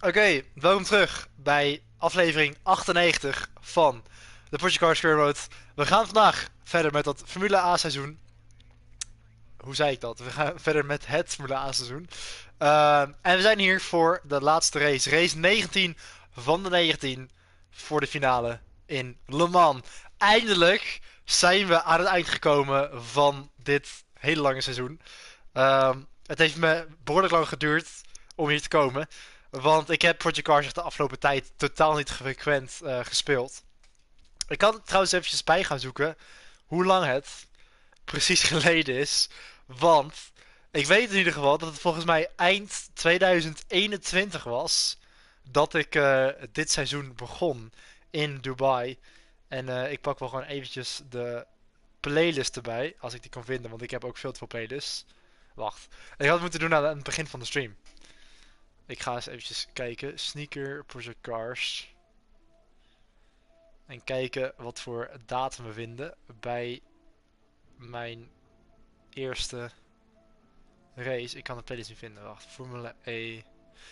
Oké, welkom terug bij aflevering 98 van de Project Cars Career Mode. We gaan vandaag verder met dat Formule A seizoen. Hoe zei ik dat? We gaan verder met het Formule A seizoen. En we zijn hier voor de laatste race. Race 19 van de 19 voor de finale in Le Mans. Eindelijk zijn we aan het eind gekomen van dit hele lange seizoen. Het heeft me behoorlijk lang geduurd om hier te komen. Want ik heb Project Cars de afgelopen tijd totaal niet frequent gespeeld. Ik kan trouwens eventjes bij gaan zoeken hoe lang het precies geleden is. Want ik weet in ieder geval dat het volgens mij eind 2021 was dat ik dit seizoen begon in Dubai. En ik pak wel gewoon eventjes de playlist erbij, als ik die kan vinden, want ik heb ook veel te veel playlists. Wacht, ik had het moeten doen aan het begin van de stream. Ik ga eens eventjes kijken. Sneaker, Project Cars. En kijken wat voor datum we vinden bij mijn eerste race. Ik kan de playlist niet vinden. Wacht, Formule E.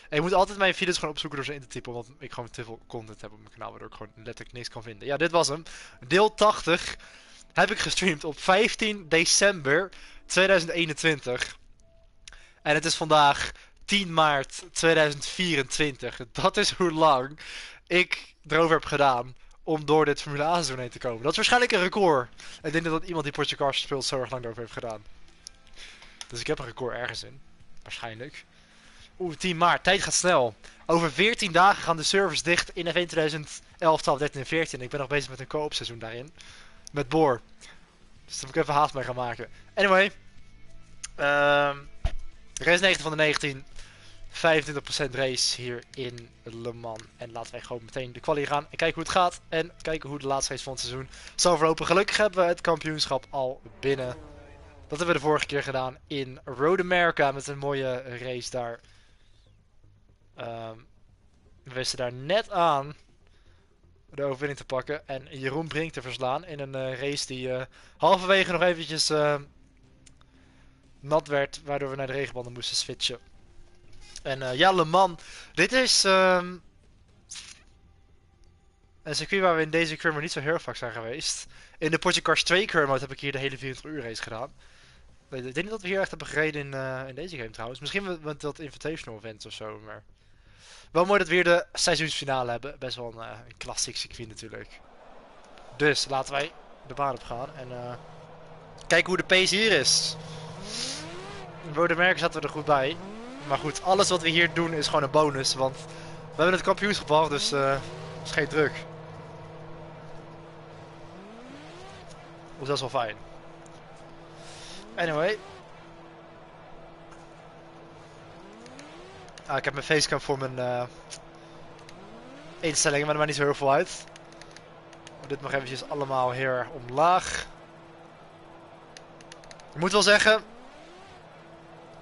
Ik moet altijd mijn video's gewoon opzoeken door ze in te typen. Omdat ik gewoon te veel content heb op mijn kanaal. Waardoor ik gewoon letterlijk niks kan vinden. Ja, dit was hem. Deel 80 heb ik gestreamd op 15 december 2021. En het is vandaag 10 maart 2024. Dat is hoe lang ik erover heb gedaan om door dit Formule A seizoen heen te komen. Dat is waarschijnlijk een record. Ik denk dat iemand die Project Cars speelt zo erg lang erover heeft gedaan. Dus ik heb een record ergens in. Waarschijnlijk. 10 maart. Tijd gaat snel. Over 14 dagen gaan de servers dicht in F1 2011, 12, 13 en 14. Ik ben nog bezig met een co-op seizoen daarin. Met Boor. Dus daar moet ik even haast mee gaan maken. Anyway. Race 19 van de 19. 25% race hier in Le Mans. En laten wij gewoon meteen de quali gaan. En kijken hoe het gaat. En kijken hoe de laatste race van het seizoen zal verlopen. Gelukkig hebben we het kampioenschap al binnen. Dat hebben we de vorige keer gedaan in Road America. Met een mooie race daar. We wisten daar net aan de overwinning te pakken. En Jeroen Brink te verslaan in een race die halverwege nog eventjes nat werd. Waardoor we naar de regenbanden moesten switchen. En ja, Le Mans. Dit is een circuit waar we in deze career niet zo heel vaak zijn geweest. In de Project Cars 2 career mode heb ik hier de hele 24 uur race gedaan. Ik denk niet dat we hier echt hebben gereden in deze game trouwens. Misschien met dat Invitational event of zo. Maar wel mooi dat we hier de seizoensfinale hebben. Best wel een klassiek circuit natuurlijk. Dus laten wij de baan op gaan. En kijken hoe de pace hier is. In Rode Merken zaten we er goed bij. Maar goed, alles wat we hier doen is gewoon een bonus. Want we hebben het kampioenschap al, dus is geen druk. Dus dat is wel fijn. Anyway. Ik heb mijn facecam voor mijn instellingen, maar dat maakt niet zo heel veel uit. Dit mag eventjes allemaal hier omlaag. Ik moet wel zeggen,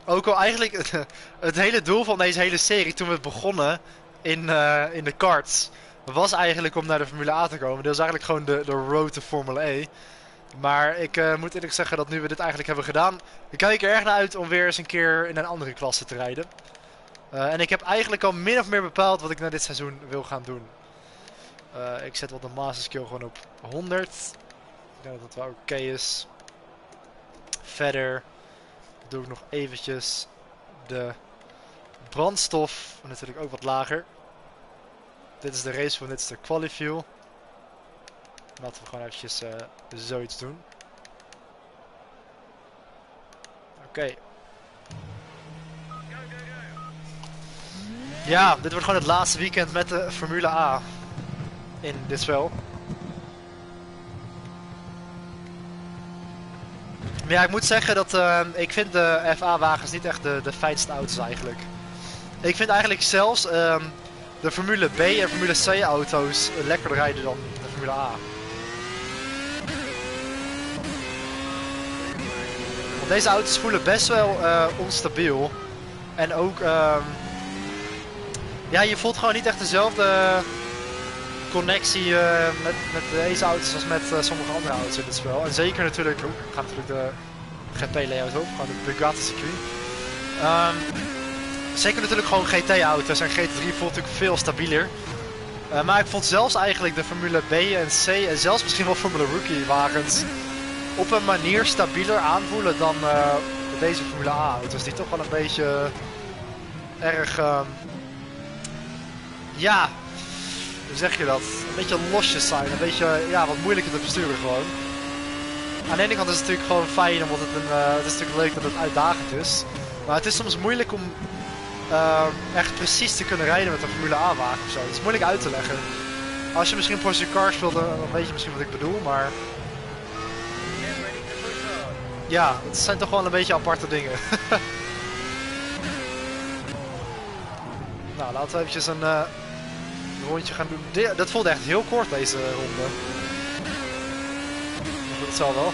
ook al eigenlijk het hele doel van deze hele serie toen we begonnen in de karts was eigenlijk om naar de Formule A te komen. Dat is eigenlijk gewoon de road to Formule E. Maar ik moet eerlijk zeggen dat nu we dit eigenlijk hebben gedaan, ik kijk er erg naar uit om weer eens een keer in een andere klasse te rijden. En ik heb eigenlijk al min of meer bepaald wat ik na dit seizoen wil gaan doen. Ik zet wel de master skill gewoon op 100. Ik denk dat dat wel oké is. Verder doe ik nog eventjes de brandstof natuurlijk ook wat lager. Dit is de race van, dit is de qualifuel. Laten we gewoon eventjes zoiets doen. Oké. Ja, dit wordt gewoon het laatste weekend met de Formule A in dit spel. Maar ja, ik moet zeggen dat ik vind de FA-wagens niet echt de fijnste auto's eigenlijk. Ik vind eigenlijk zelfs de Formule B en Formule C auto's lekkerder rijden dan de Formule A. Want deze auto's voelen best wel onstabiel. En ook, ja, je voelt gewoon niet echt dezelfde connectie met deze auto's als met sommige andere auto's in het spel. En zeker natuurlijk, ik ga natuurlijk de GP layout op, gewoon de Bugatti circuit. Zeker natuurlijk gewoon GT-auto's en GT3 voelt natuurlijk veel stabieler. Maar ik vond zelfs eigenlijk de Formule B en C en zelfs misschien wel Formule Rookie wagens op een manier stabieler aanvoelen dan deze Formule A-auto's. Die toch wel een beetje erg, ja, hoe zeg je dat? Een beetje losjes zijn, een beetje ja, wat moeilijker te besturen gewoon. Aan de ene kant is het natuurlijk gewoon fijn, omdat het is natuurlijk leuk dat het uitdagend is. Maar het is soms moeilijk om echt precies te kunnen rijden met een Formule A-wagen ofzo. Het is moeilijk uit te leggen. Als je misschien Porsche Car speelt, dan weet je misschien wat ik bedoel, maar... Ja, het zijn toch wel een beetje aparte dingen. Nou, laten we eventjes een rondje gaan doen. Dat voelde echt heel kort, deze ronde. Maar goed, het zal wel.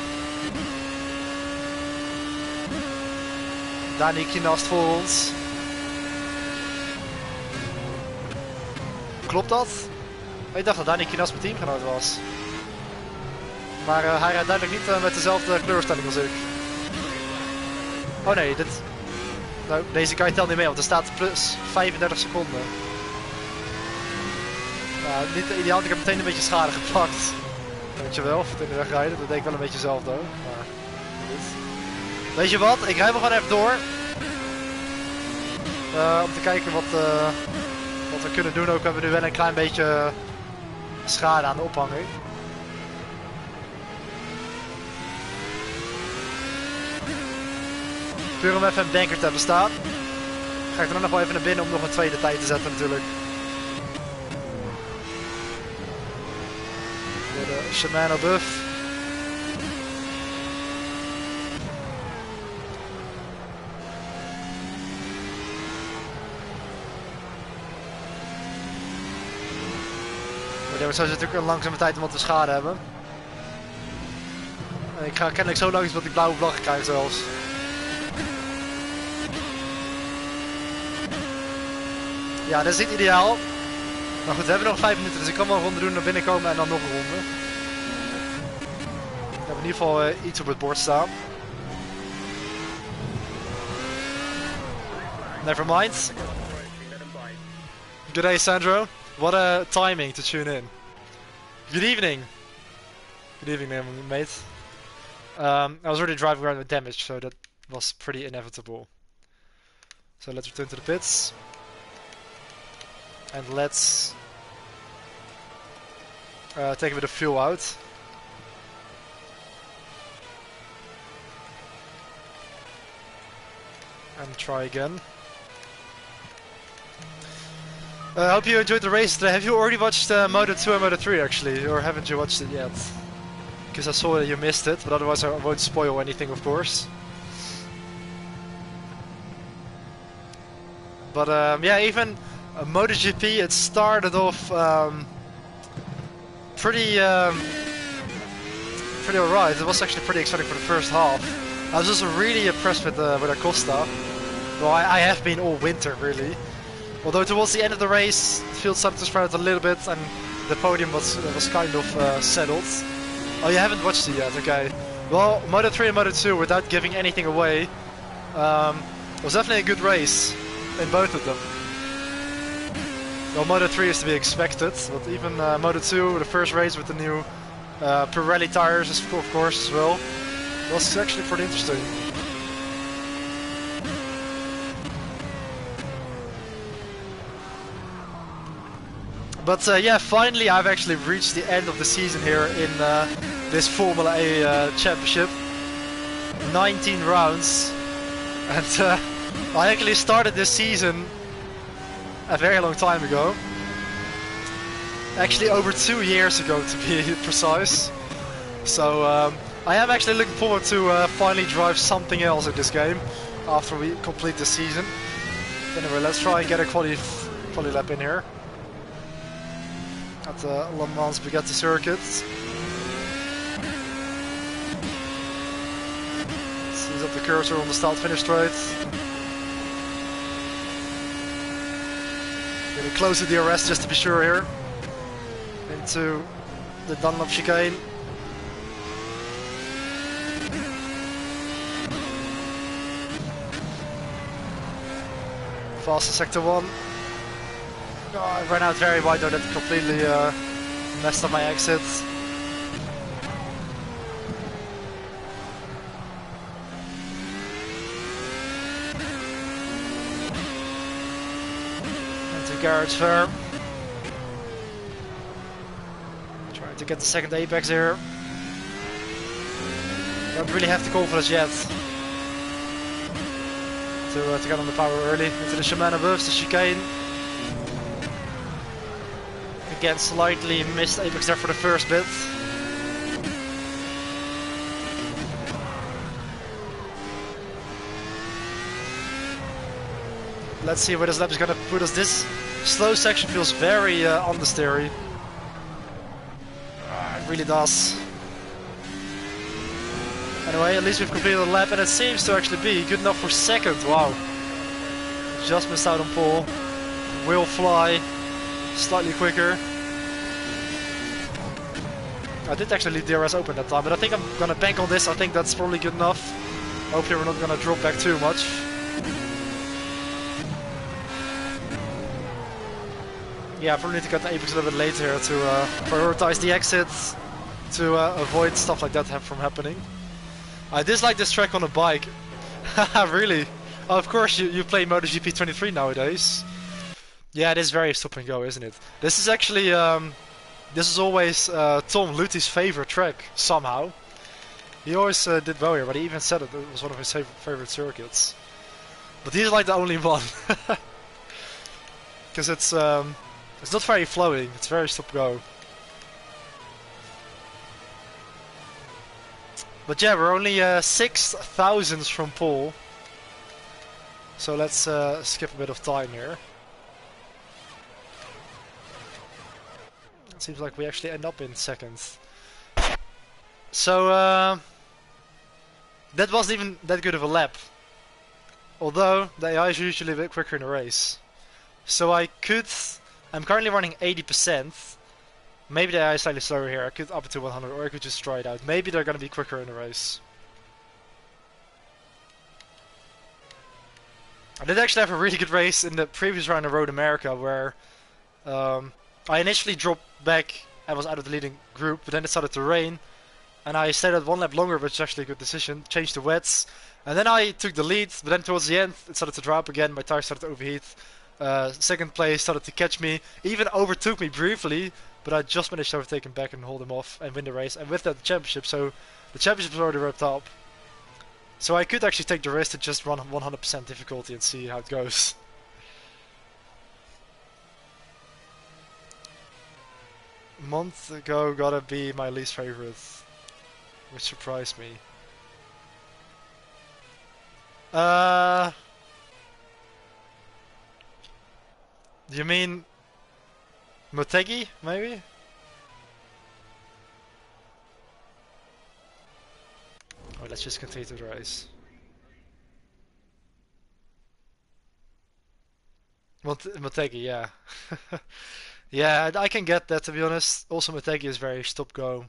Daniekje naast voor ons. Klopt dat? Ik dacht dat Daniekje naast mijn teamgenoot was. Maar hij rijdt duidelijk niet met dezelfde kleurstelling als ik. Oh nee, nou, deze guy telt niet mee, want er staat plus 35 seconden. Nou, niet ideaal, ik heb meteen een beetje schade gepakt. Weet je wel, voor het in de weg rijden, dat deed ik wel een beetje zelf ook. Maar goed. Weet je wat, ik rijd wel gewoon even door. Om te kijken wat we kunnen doen. Ook hebben we nu wel een klein beetje schade aan de ophanging. Puur om even een banker te hebben staan. Ga ik er dan nog wel even naar binnen om nog een tweede tijd te zetten natuurlijk. Door de Shimano buff. Maar zo is het natuurlijk een langzame tijd omdat we schade hebben. En ik ga kennelijk zo langs dat ik blauwe vlaggen krijg zelfs. Ja, dat is niet ideaal. Maar goed, we hebben nog 5 minuten, dus ik kan wel een ronde doen, naar binnen komen en dan nog een ronde. We hebben in ieder geval iets op het bord staan. Never mind. Good day, Sandro. What a timing to tune in. Good evening. Good evening, mate. I was already driving around with damage, so that was pretty inevitable. So let's return to the pits. And let's take a bit of fuel out. And try again. I hope you enjoyed the race today. Have you already watched Moto 2 and Moto 3 actually? Or haven't you watched it yet? Because I saw that you missed it, but otherwise I won't spoil anything, of course. But yeah, even MotoGP, it started off pretty alright. It was actually pretty exciting for the first half. I was also really impressed with Acosta. Well, I have been all winter really. Although towards the end of the race, the field started to spread out a little bit and the podium was kind of settled. Oh, you haven't watched it yet? Okay. Well, Moto 3 and Moto 2, without giving anything away, was definitely a good race in both of them. Well, Moto 3 is to be expected, but even Moto 2, the first race with the new Pirelli tires, of course, as well, was actually pretty interesting. But yeah, finally I've actually reached the end of the season here in this Formula A championship. 19 rounds. And I actually started this season a very long time ago. Actually over 2 years ago to be precise. So I am actually looking forward to finally drive something else in this game after we complete the season. Anyway, let's try and get a quali lap in here. At the Le Mans Bugatti circuit. Sees up the cursor on the start-finish straight. Getting close to the DRS just to be sure here. Into the Dunlop chicane. Fastest sector 1. Oh, I ran out very wide though, that completely messed up my exit. Into garage there. Trying to get the second apex here. Don't really have the confidence yet to get on the power early. Into the Shimano above, the chicane. Again, slightly missed apex there for the first bit. Let's see where this lap is gonna put us. This slow section feels very understeery. It really does. Anyway, at least we've completed the lap, and it seems to actually be good enough for second. Wow. Just missed out on pole. Will fly. Slightly quicker. I did actually leave DRS open that time, but I think I'm gonna bank on this. I think that's probably good enough. Hopefully we're not gonna drop back too much. Yeah, I probably need to get the apex a little bit later here to prioritize the exits, to avoid stuff like that from happening. I dislike this track on a bike. Really? Oh, of course you play MotoGP 23 nowadays. Yeah, it is very stop and go, isn't it? This is actually this is always Tom Luthi's favorite track somehow. He always did well here, but he even said it was one of his favorite circuits. But he's like the only one, because it's not very flowing. It's very stop go. But yeah, we're only 6 thousandths from pole. So let's skip a bit of time here. It seems like we actually end up in second. So that wasn't even that good of a lap. Although the AI is usually a bit quicker in a race. So I'm currently running 80%. Maybe the AI is slightly slower here. I could up it to 100, or I could just try it out. Maybe they're going to be quicker in the race. I did actually have a really good race in the previous round of Road America, where I initially dropped back and was out of the leading group, but then it started to rain, and I stayed at one lap longer, which is actually a good decision. Changed to wets, and then I took the lead, but then towards the end it started to drop again. My tires started to overheat. Second place started to catch me, even overtook me briefly, but I just managed to overtake him back and hold him off and win the race, and with that the championship. So the championship is already wrapped up. So I could actually take the risk to just run 100% difficulty and see how it goes. Month ago gotta be my least favorite, which surprised me. You mean Motegi, maybe? Oh, let's just continue to the race. Motegi, yeah. Yeah, I can get that, to be honest. Also, Motegi is very stop-go.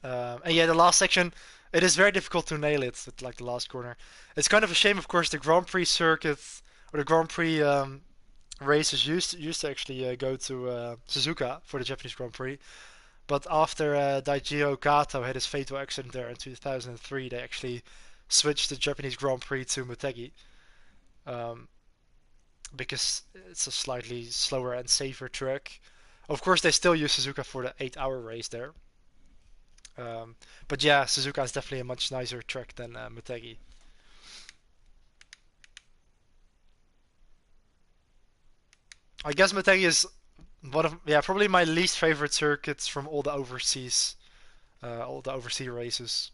And yeah, the last section, it is very difficult to nail it with like the last corner. It's kind of a shame, of course, the Grand Prix circuit, or the Grand Prix races used to actually go to Suzuka for the Japanese Grand Prix. But after Daijiro Kato had his fatal accident there in 2003, they actually switched the Japanese Grand Prix to Motegi. Because it's a slightly slower and safer track. Of course, they still use Suzuka for the 8-hour race there. But yeah, Suzuka is definitely a much nicer track than Motegi. I guess Motegi is probably my least favorite circuits from all the overseas races.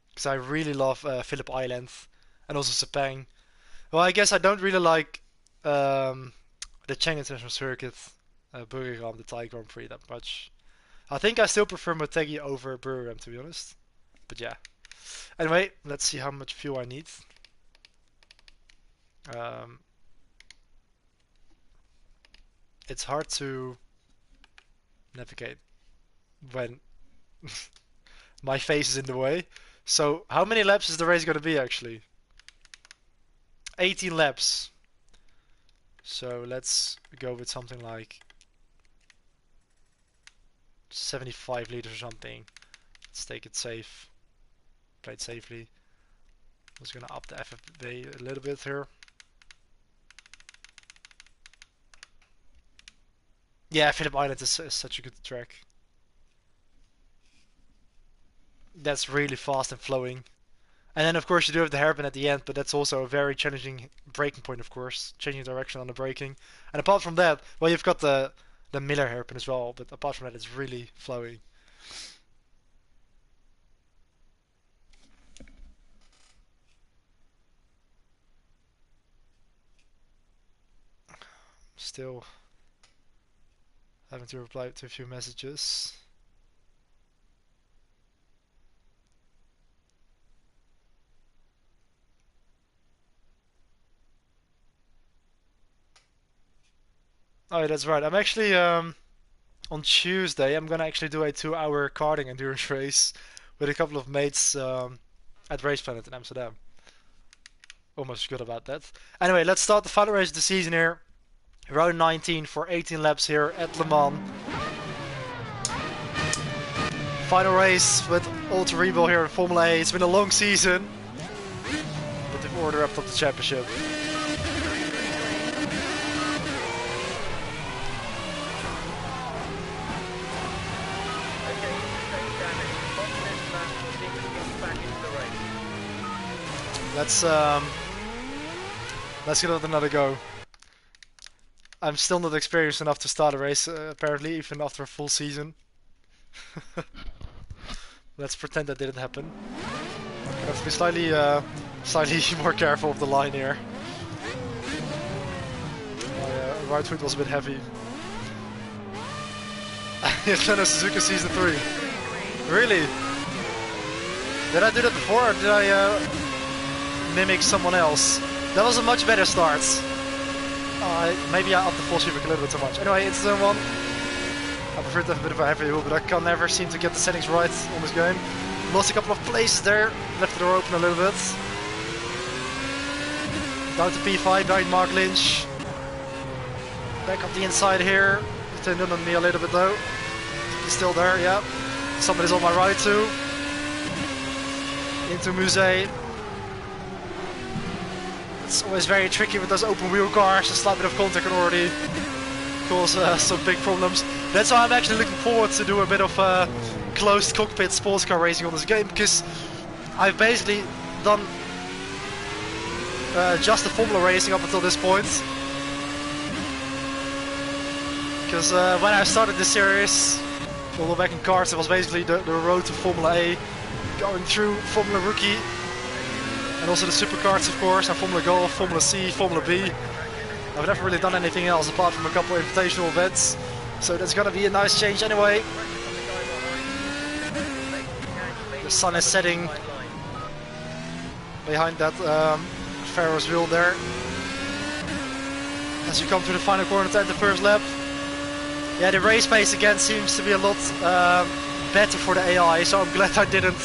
Because I really love Phillip Island and also Sepang. Well, I guess I don't really like the Cheng International Circuit, Buriram, the Thai Grand Prix that much. I think I still prefer Motegi over Buriram, to be honest. But yeah. Anyway, let's see how much fuel I need. It's hard to navigate when my face is in the way. So how many laps is the race going to be actually? 18 laps. So let's go with something like 75 liters or something. Let's take it safe. Play it safely. I'm just gonna up the FFB a little bit here. Yeah, Phillip Island is such a good track. That's really fast and flowing. And then of course you do have the hairpin at the end, but that's also a very challenging braking point, of course. Changing direction on the braking. And apart from that, well, you've got the Miller hairpin as well, but apart from that it's really flowing. Still having to reply to a few messages. Oh, yeah, that's right. I'm actually on Tuesday. I'm gonna actually do a 2-hour karting endurance race with a couple of mates at Race Planet in Amsterdam. Almost forgot about that. Anyway, let's start the final race of the season here. Round 19 for 18 laps here at Le Mans. Final race with Ultra Rebuild here in Formula A. It's been a long season, but they've already wrapped up the championship. Let's give it another go. I'm still not experienced enough to start a race, apparently, even after a full season. Let's pretend that didn't happen. I have to be slightly more careful of the line here. My right foot was a bit heavy. Nintendo Suzuka Season 3. Really? Did I do that before, or did I mimic someone else? That was a much better start. Maybe I upped the full sweep a little bit too much. Anyway, it's turn 1. I prefer to have a bit of a heavy wheel, but I can never seem to get the settings right on this game. Lost a couple of places there, left the door open a little bit. Down to P5, behind Mark Lynch. Back up the inside here. He turned in on me a little bit though. He's still there, yeah. Somebody's on my right too. Into Musée. It's always very tricky with those open wheel cars. A slight bit of contact can already cause some big problems. That's why I'm actually looking forward to do a bit of closed cockpit sports car racing on this game, because I've basically done just the Formula racing up until this point. Because when I started this series, although back in cars, it was basically the road to Formula A, going through Formula Rookie, and also the supercars, of course, and Formula Golf, Formula C, Formula B. I've never really done anything else apart from a couple of invitational events, so that's gonna be a nice change anyway. The sun is setting behind that Ferris wheel there. As you come to the final corner to end the first lap. Yeah, the race pace again seems to be a lot better for the AI, so I'm glad I didn't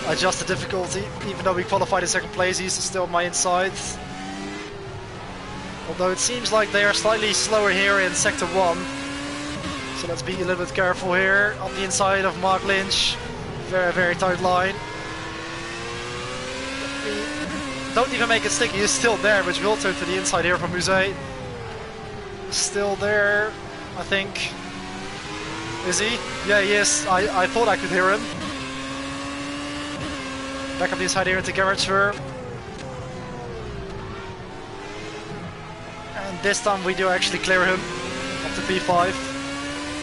adjust the difficulty. Even though we qualified in second place, he's still on my inside. Although it seems like they are slightly slower here in sector 1. So let's be a little bit careful here. On the inside of Mark Lynch. Very, very tight line. Don't even make it sticky, he's still there, which will turn to the inside here from Musée. Still there, I think. Is he? Yeah, he is. I thought I could hear him. Back up the inside here into Garage. And this time we do actually clear him up to P5.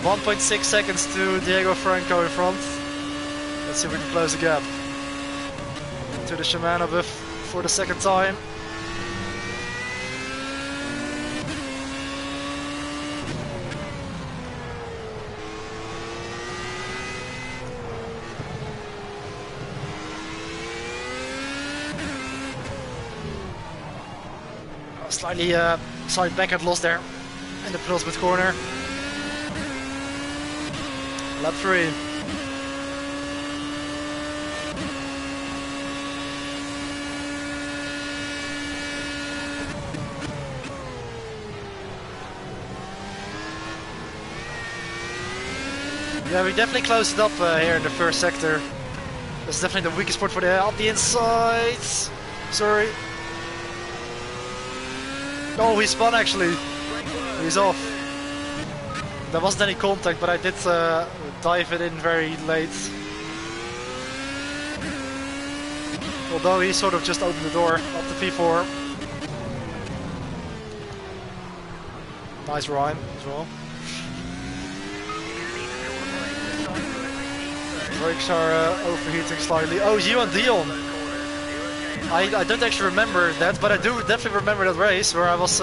1.6 seconds to Diego Franco in front. Let's see if we can close the gap. To the Shimano buff for the second time. Slightly side backhand loss there in the penultimate corner. Lap 3. Yeah, we definitely closed it up here in the first sector. This is definitely the weakest spot for the up the inside. Sorry. Oh, he spun actually. He's off. There wasn't any contact, but I did dive it in very late. Although he sort of just opened the door up the P4. Nice rhyme as well. Brakes are overheating slightly. Oh, you and Deel. I don't actually remember that, but I do definitely remember that race where I was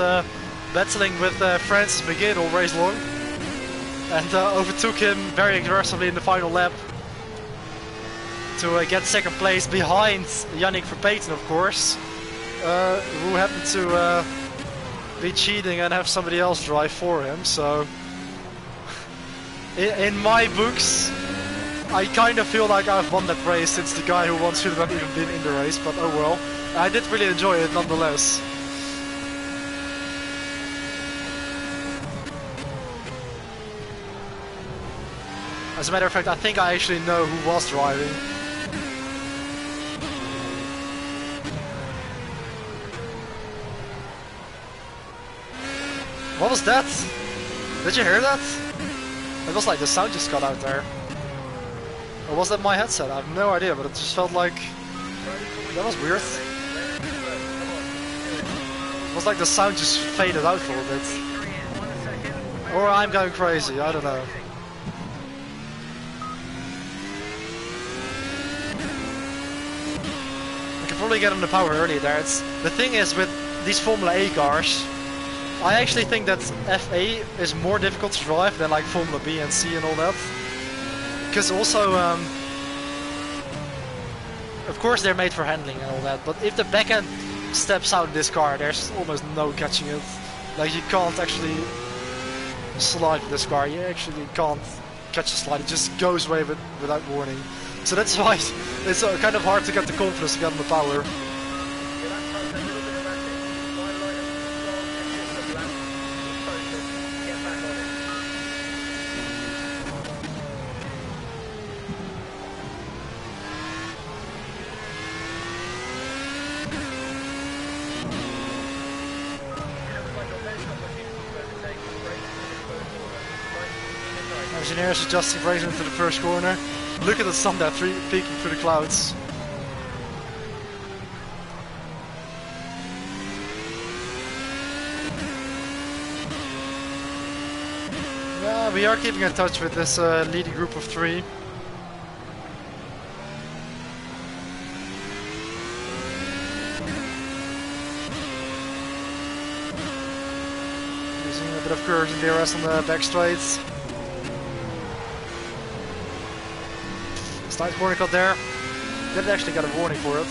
battling with Francis McGinn all race long. And overtook him very aggressively in the final lap. To get second place behind Yannick Verpeten, of course. Who happened to be cheating and have somebody else drive for him, so... in my books, I kind of feel like I've won that race since the guy who won should have not even been in the race, but oh well. I did really enjoy it nonetheless. As a matter of fact, I think I actually know who was driving. What was that? Did you hear that? It was like the sound just cut out there. Or was that my headset? I have no idea, but it just felt like... that was weird. It was like the sound just faded out for a bit. Or I'm going crazy, I don't know. I can probably get on the power early there. The thing is with these Formula A cars, I actually think that FA is more difficult to drive than like Formula B and C and all that. Because also, of course they're made for handling and all that, but if the back end steps out in this car, there's almost no catching it. Like you can't actually slide with this car, you actually can't catch a slide, it just goes away without warning. So that's why it's kind of hard to get the confidence to get on the power. Engineers adjusting brakes into the first corner. Look at the sun there, peeking through the clouds. Yeah, we are keeping in touch with this leading group of 3. Using a bit of curves and DRS on the back straights. Slight warning cut there. Didn't actually get a warning for it.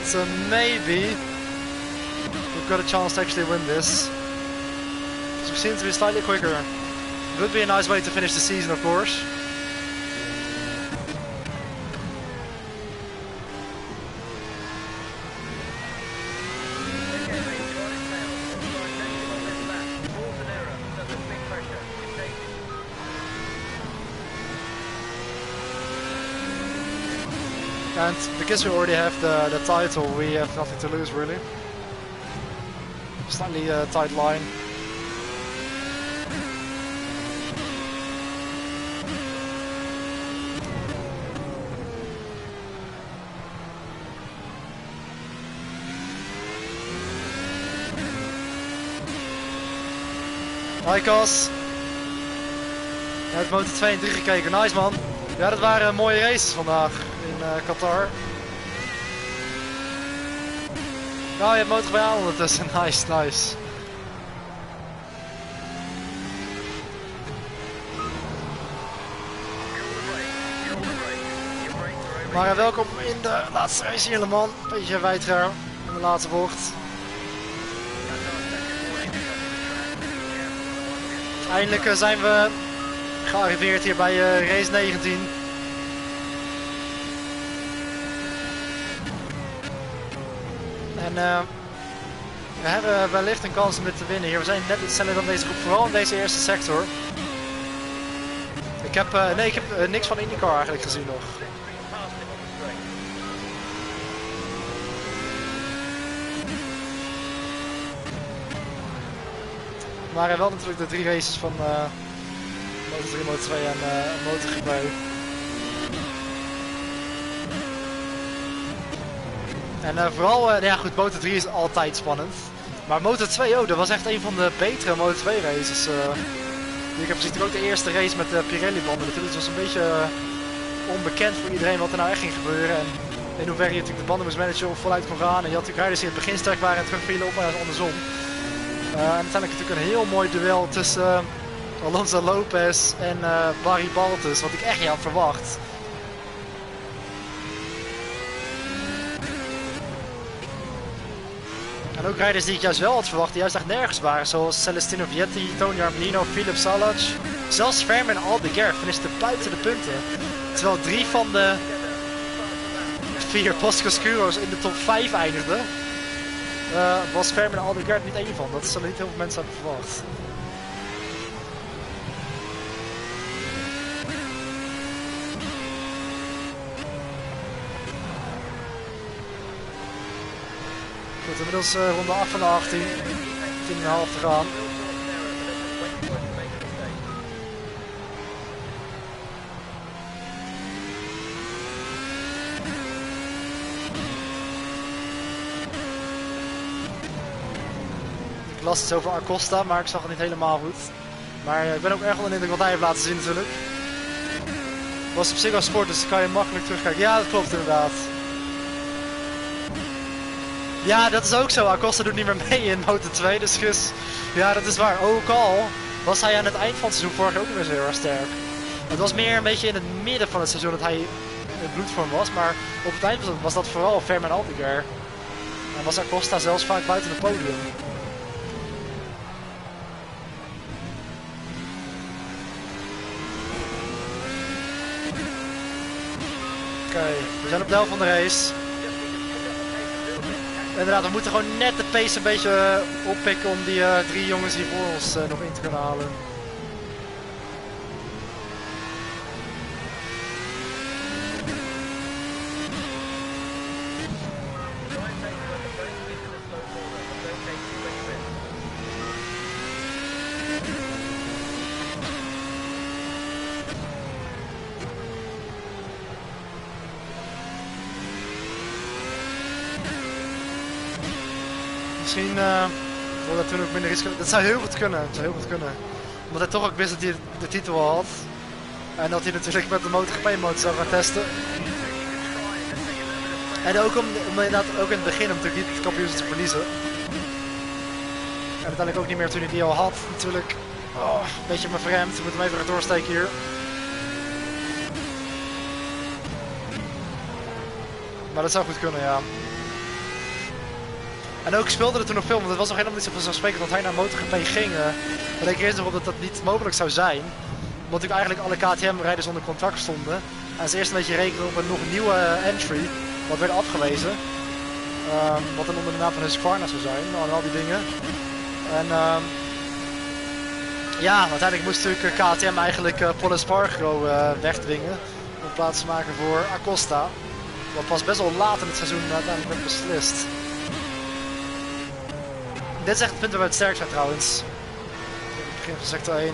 It's a maybe. We've got a chance to actually win this. So we seem to be slightly quicker. It would be a nice way to finish the season, of course. And because we already have the title, we have nothing to lose really. Slightly tight line. Hi Kos. Je hebt motor 2 en 3 gekeken, nice man. Ja, dat waren mooie races vandaag in Qatar. Ja, je hebt motor bij aan ondertussen, nice, nice. Maar welkom in de laatste race hier, Le Mans. Beetje wijdger in de laatste bocht. Eindelijk zijn we Gearriveerd hier bij race 19. En we hebben wellicht een kans om dit te winnen hier. We zijn net iets sneller dan deze groep, vooral in deze eerste sector. Ik heb, niks van IndyCar eigenlijk gezien nog. Maar wel natuurlijk de 3 races van Moto3, Moto2 en MotoGP. En vooral, ja goed, Moto3 is altijd spannend. Maar Moto2 ook, dat was echt een van de betere Moto2 races. Ik heb gezien ook de eerste race met de Pirelli banden. Natuurlijk, het was een beetje onbekend voor iedereen wat er nou echt ging gebeuren. En in hoeverre je natuurlijk de banden moest managen of voluit kon gaan. En je had natuurlijk rijders die in het begin sterk waren en terugvielen op, maar andersom. En uiteindelijk natuurlijk een heel mooi duel tussen Alonso Lopez en Barry Baltus, wat ik echt niet had verwacht. En ook rijders die ik juist wel had verwacht, die juist echt nergens waren, zoals Celestino Vietti, Tony Arbolino, Philip Salac. Zelfs Fermin Aldeguer finishte buiten de punten. Terwijl 3 van de 4 Bosco-Scuro's in de top 5 eindigden. Was Fermin Aldeguer niet één van. Dat zullen niet heel veel mensen hebben verwacht. Goed, inmiddels ronde 8 van de 18. 10,5 te gaan. Ik las iets over Acosta, maar ik zag het niet helemaal goed. Maar ik ben ook erg onder de indruk wat hij heeft laten zien natuurlijk. Het was op zich wel sport, dus dan kan je makkelijk terugkijken. Ja, dat klopt inderdaad. Ja, dat is ook zo. Acosta doet niet meer mee in Moto2, dus ja, dat is waar. Ook al was hij aan het eind van het seizoen vorig jaar ook niet meer zo heel erg sterk. Het was meer een beetje in het midden van het seizoen dat hij in bloedvorm was, maar op het eind was dat vooral Fermin Aldeguer. En was Acosta zelfs vaak buiten het podium. Oké, we zijn op de helft van de race. Inderdaad, we moeten gewoon net de pace een beetje oppikken om die 3 jongens hier voor ons nog in te kunnen halen. Misschien dat toen ook minder risico. Dat zou heel goed kunnen. Dat zou heel goed kunnen. Omdat hij toch ook wist dat hij de titel al had. En dat hij natuurlijk met de MotoGP-motor zou gaan testen. En ook om inderdaad ook in het begin om natuurlijk niet het kampioenschap te verliezen. En uiteindelijk ook niet meer toen hij die al had. Natuurlijk. Oh, een beetje me verremd. We moeten hem even doorsteken hier. Maar dat zou goed kunnen, ja. En ook speelde er toen nog veel, want het was nog helemaal niet zo vanzelfsprekend dat hij naar MotoGP ging. Maar ik eerst nog op dat dat niet mogelijk zou zijn. Omdat natuurlijk eigenlijk alle KTM-rijders onder contract stonden. En ze eerst een beetje rekenen op een nog nieuwe entry, wat werd afgewezen. Wat dan onder de naam van Husqvarna zou zijn, en al die dingen. En ja, uiteindelijk moest natuurlijk KTM eigenlijk Paul Espargaro wegdwingen. In plaats te maken voor Acosta. Wat pas best wel laat in het seizoen uiteindelijk werd beslist. Dit is echt het punt waar we het sterk zijn trouwens. Het begin van sector 1.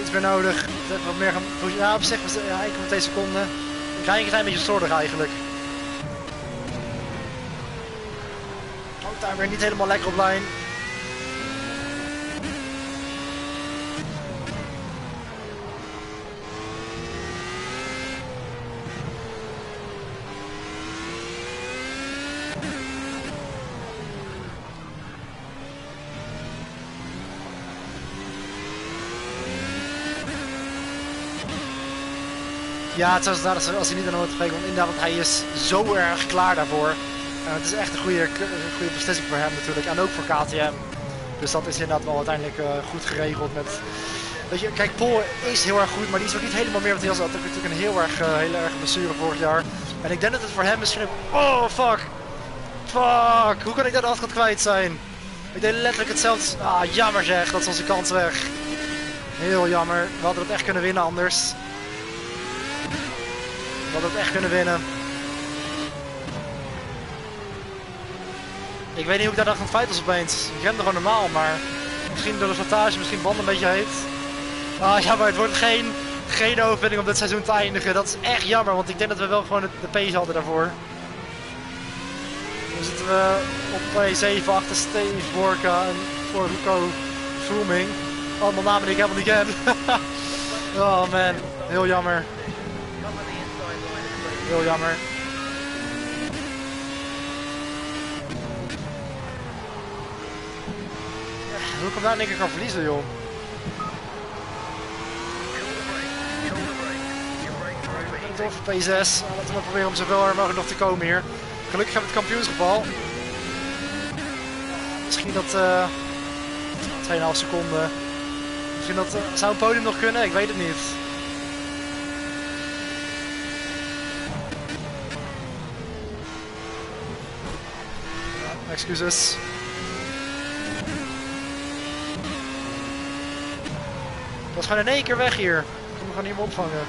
Iets meer nodig. Wat meer gaan. Ja, op zich was het 1,2 seconden. Ik ga een klein beetje slordig eigenlijk. Ook daar weer niet helemaal lekker op lijn. Ja, het is als hij niet aan de MotoGP komt, inderdaad, want hij is zo erg klaar daarvoor. Het is echt een goede beslissing voor hem natuurlijk en ook voor KTM. Dus dat is inderdaad wel uiteindelijk goed geregeld met... Weet je, kijk, Paul is heel erg goed, maar die is ook niet helemaal meer wat hij was. Hij had natuurlijk een heel erg blessure vorig jaar. En ik denk dat het voor hem misschien ook... Oh, fuck! Fuck! Hoe kan ik dat afstand kwijt zijn? Ik deed letterlijk hetzelfde... Ah, jammer zeg, dat is onze kans weg. Heel jammer. We hadden het echt kunnen winnen anders. We hadden het echt kunnen winnen. Ik weet niet hoe ik daar dacht aan het feit was opeens. Ik rende gewoon normaal, maar... Misschien door de slijtage, misschien band een beetje heet. Ah ja, maar het wordt geen overwinning om dit seizoen te eindigen. Dat is echt jammer, want ik denk dat we wel gewoon de pace hadden daarvoor. Nu zitten we op P7 achter Steve Borka en voor Rico Frooming. Allemaal namen die ik helemaal niet ken. Oh man, heel jammer. Heel jammer. Hoe ik hem daar in één keer kan verliezen, joh. Door voor P6. Laten we proberen om zoveel mogelijk nog te komen hier. Gelukkig hebben we het kampioensgeval. Misschien dat 2,5 seconden. Misschien dat zou een podium nog kunnen, ik weet het niet. Ja, excuses. Dat is gewoon in één keer weg hier. Ik kan hem gewoon niet meer opvangen.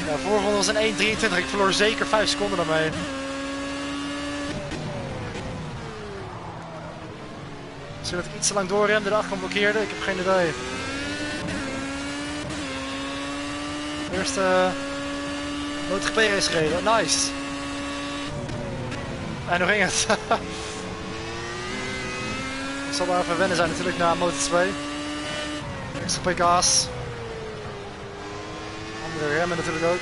Ja, vorige ronde was een 1.23. Ik verloor zeker 5 seconden daarmee. Misschien dat ik iets te lang doorremde, de achterkant blokkeerde. Ik heb geen idee. Eerste MotoGP race gereden. Nice. En hoe ging het? Ik zal wel even wennen zijn natuurlijk na Moto2. Extra pk's. Andere remmen natuurlijk ook.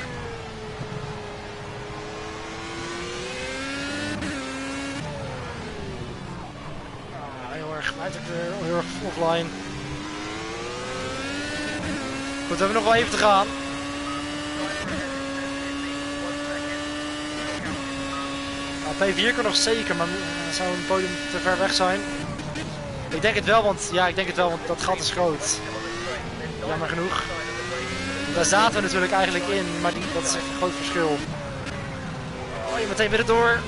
Heel erg, heel erg offline. Goed, we hebben nog wel even te gaan. P4 kan nog zeker, maar zou een podium te ver weg zijn. Ik denk het wel, want dat gat is groot. Jammer genoeg. Daar zaten we natuurlijk eigenlijk in, maar dat is echt een groot verschil. Oh, je meteen weer door.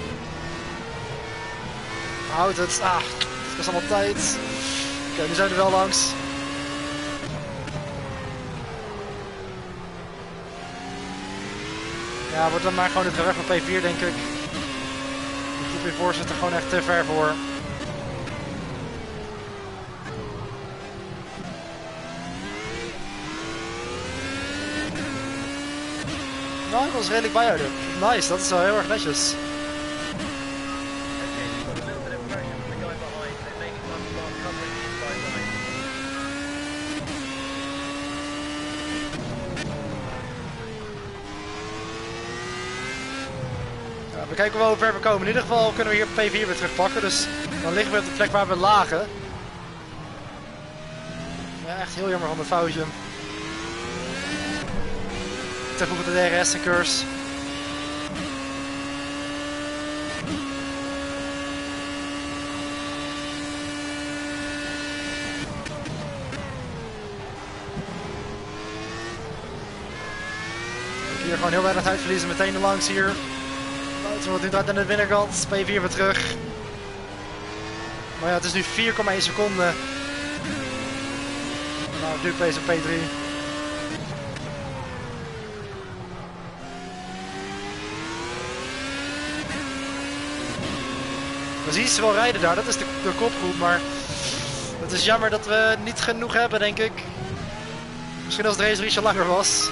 Houdt het. Ah, het kost allemaal tijd. Oké, nu zijn we er wel langs. Ja, wordt dan maar gewoon het weg van P4 denk ik. De groep hiervoor zit er gewoon echt te ver voor. Nou, ik was redelijk bijhouden. Nice, dat is wel heel erg netjes. Ja, we kijken wel hoe ver we komen. In ieder geval kunnen we hier P4 weer terugpakken. Dus dan liggen we op de plek waar we lagen. Ja, echt heel jammer van het foutje. Te vroeg met de DRS en curse. Hier gewoon heel weinig tijd verliezen, meteen er langs hier. Buiten wordt nu draait aan de binnenkant, P4 weer terug. Maar ja, het is nu 4,1 seconden. Nou, nu deze P3. We zien ze wel rijden daar, dat is de kopgroep, maar het is jammer dat we niet genoeg hebben, denk ik. Misschien als de race ietsje langer was.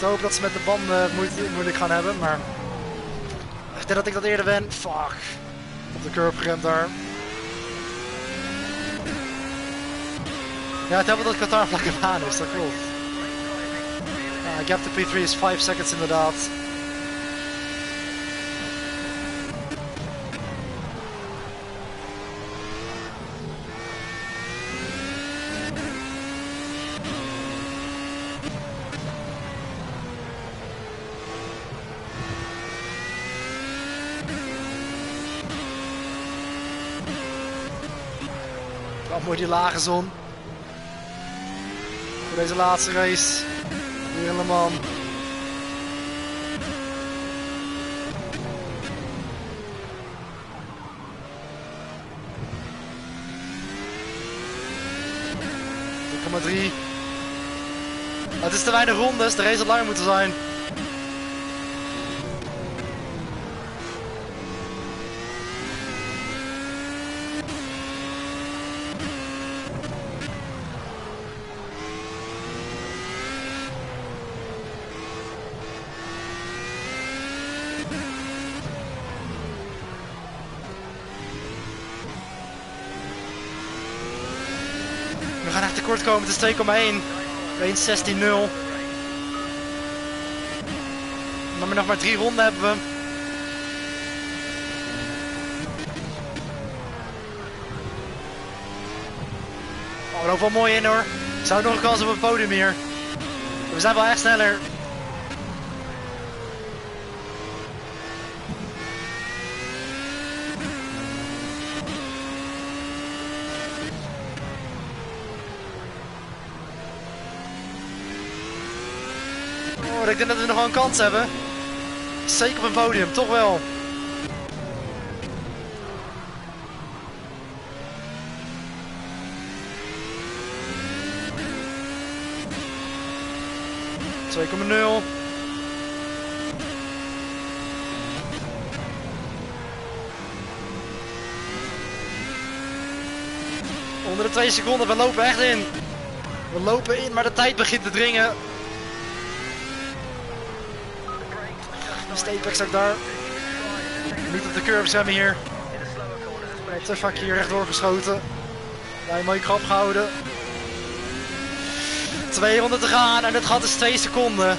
te hopen dat ze met de banden moeilijk gaan hebben, maar... Ik denk dat ik dat eerder ben. Fuck. Op de curb geremd daar. Ja, het helpt dat Qatar vlakke baan is, dat klopt. Gap to P3 is 5 seconds inderdaad. Mooi die lage zon. Voor deze laatste race. Hier in Le Mans. Het is te weinig rondes, de race had langer moeten zijn. We gaan echt tekort komen, het is 2,1. 1.16.0. Nog maar 3 ronden hebben we. Oh, we lopen wel mooi in hoor. Zou nog een kans op het podium hier. We zijn wel echt sneller. Oh, ik denk dat we nog wel een kans hebben. Zeker op een podium, toch wel. ...2,0. Onder de 2 seconden, we lopen echt in. We lopen in, maar de tijd begint te dringen. Steepex ook daar. Niet op de curb zijn we hier. Te vaak hier rechtdoor geschoten. Bij een mooie grap gehouden. 2 ronden te gaan en het gat is 2 seconden.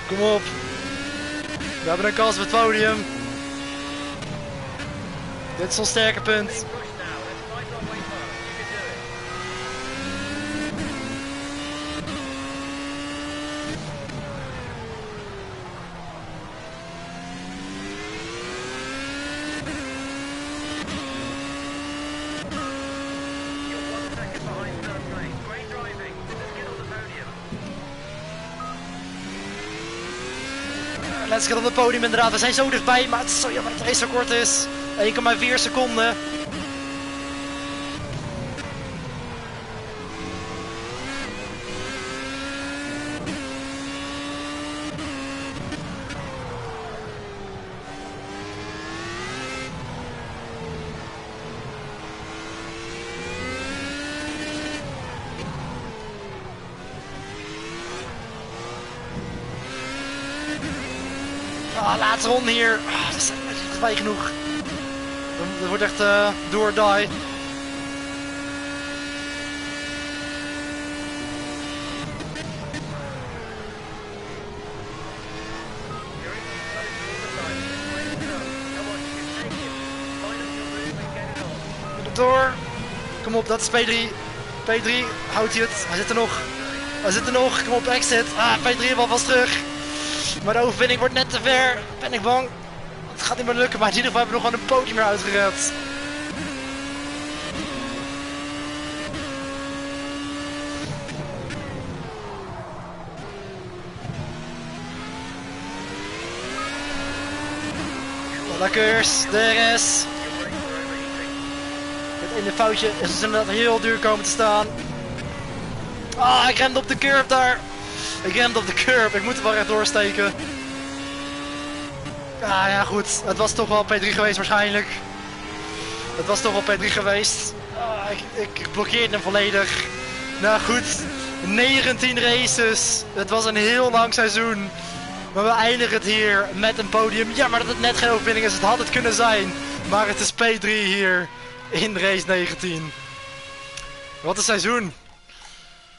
Kom op. We hebben een kans op het podium. Dit is ons sterke punt. Let's get op het podium inderdaad, we zijn zo dichtbij, maar het is zo jammer dat de race zo kort is. 1,4 seconden. Laatste ronde hier. Dat is niet dichtbij genoeg. Dat wordt echt do or die. Door. Kom op, dat is P3. P3, houdt hij het. Hij zit er nog. Hij zit er nog. Kom op, exit. P3 wel vast terug. Maar de overwinning wordt net te ver. Ben ik bang. Het gaat niet meer lukken, maar in ieder geval hebben we nog gewoon een podium meer uitgered. Lekkers, DRS. Het ene foutje is dus inderdaad heel duur komen te staan. Ik remde op de curb daar. Ik remde op de curb, ik moet er wel recht doorsteken. Ah ja, goed. Het was toch wel P3 geweest waarschijnlijk. Het was toch wel P3 geweest. Ik blokkeerde hem volledig. Nou goed, 19 races. Het was een heel lang seizoen. Maar we eindigen het hier met een podium. Ja, maar dat het net geen overwinning is, het had het kunnen zijn. Maar het is P3 hier in race 19. Wat een seizoen.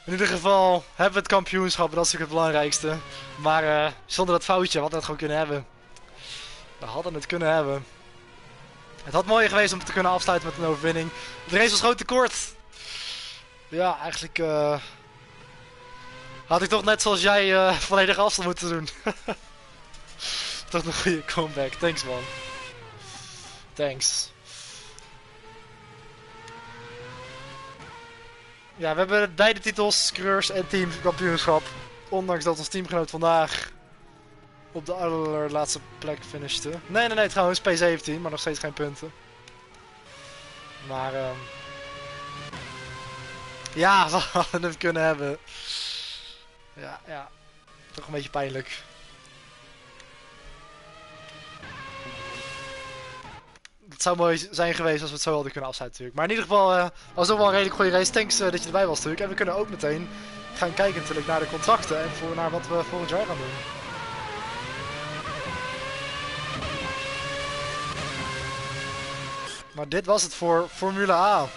In ieder geval hebben we het kampioenschap, dat is natuurlijk het belangrijkste. Maar zonder dat foutje hadden we het gewoon kunnen hebben. We hadden het kunnen hebben. Het had mooier geweest om te kunnen afsluiten met een overwinning. De race was gewoon te kort. Ja, eigenlijk had ik toch net zoals jij volledig afstand moeten doen. Toch een goede comeback. Thanks man. Thanks. Ja, we hebben beide titels, coureurs en teamkampioenschap. Ondanks dat ons teamgenoot vandaag op de allerlaatste plek finishte. Nee, trouwens P17, maar nog steeds geen punten. Maar ja, we hadden het kunnen hebben. Ja, toch een beetje pijnlijk. Het zou mooi zijn geweest als we het zo hadden kunnen afsluiten natuurlijk. Maar in ieder geval was het wel een redelijk goede race. Thanks dat je erbij was natuurlijk. En we kunnen ook meteen gaan kijken natuurlijk naar de contracten en naar wat we volgend jaar gaan doen. Maar dit was het voor Formule A.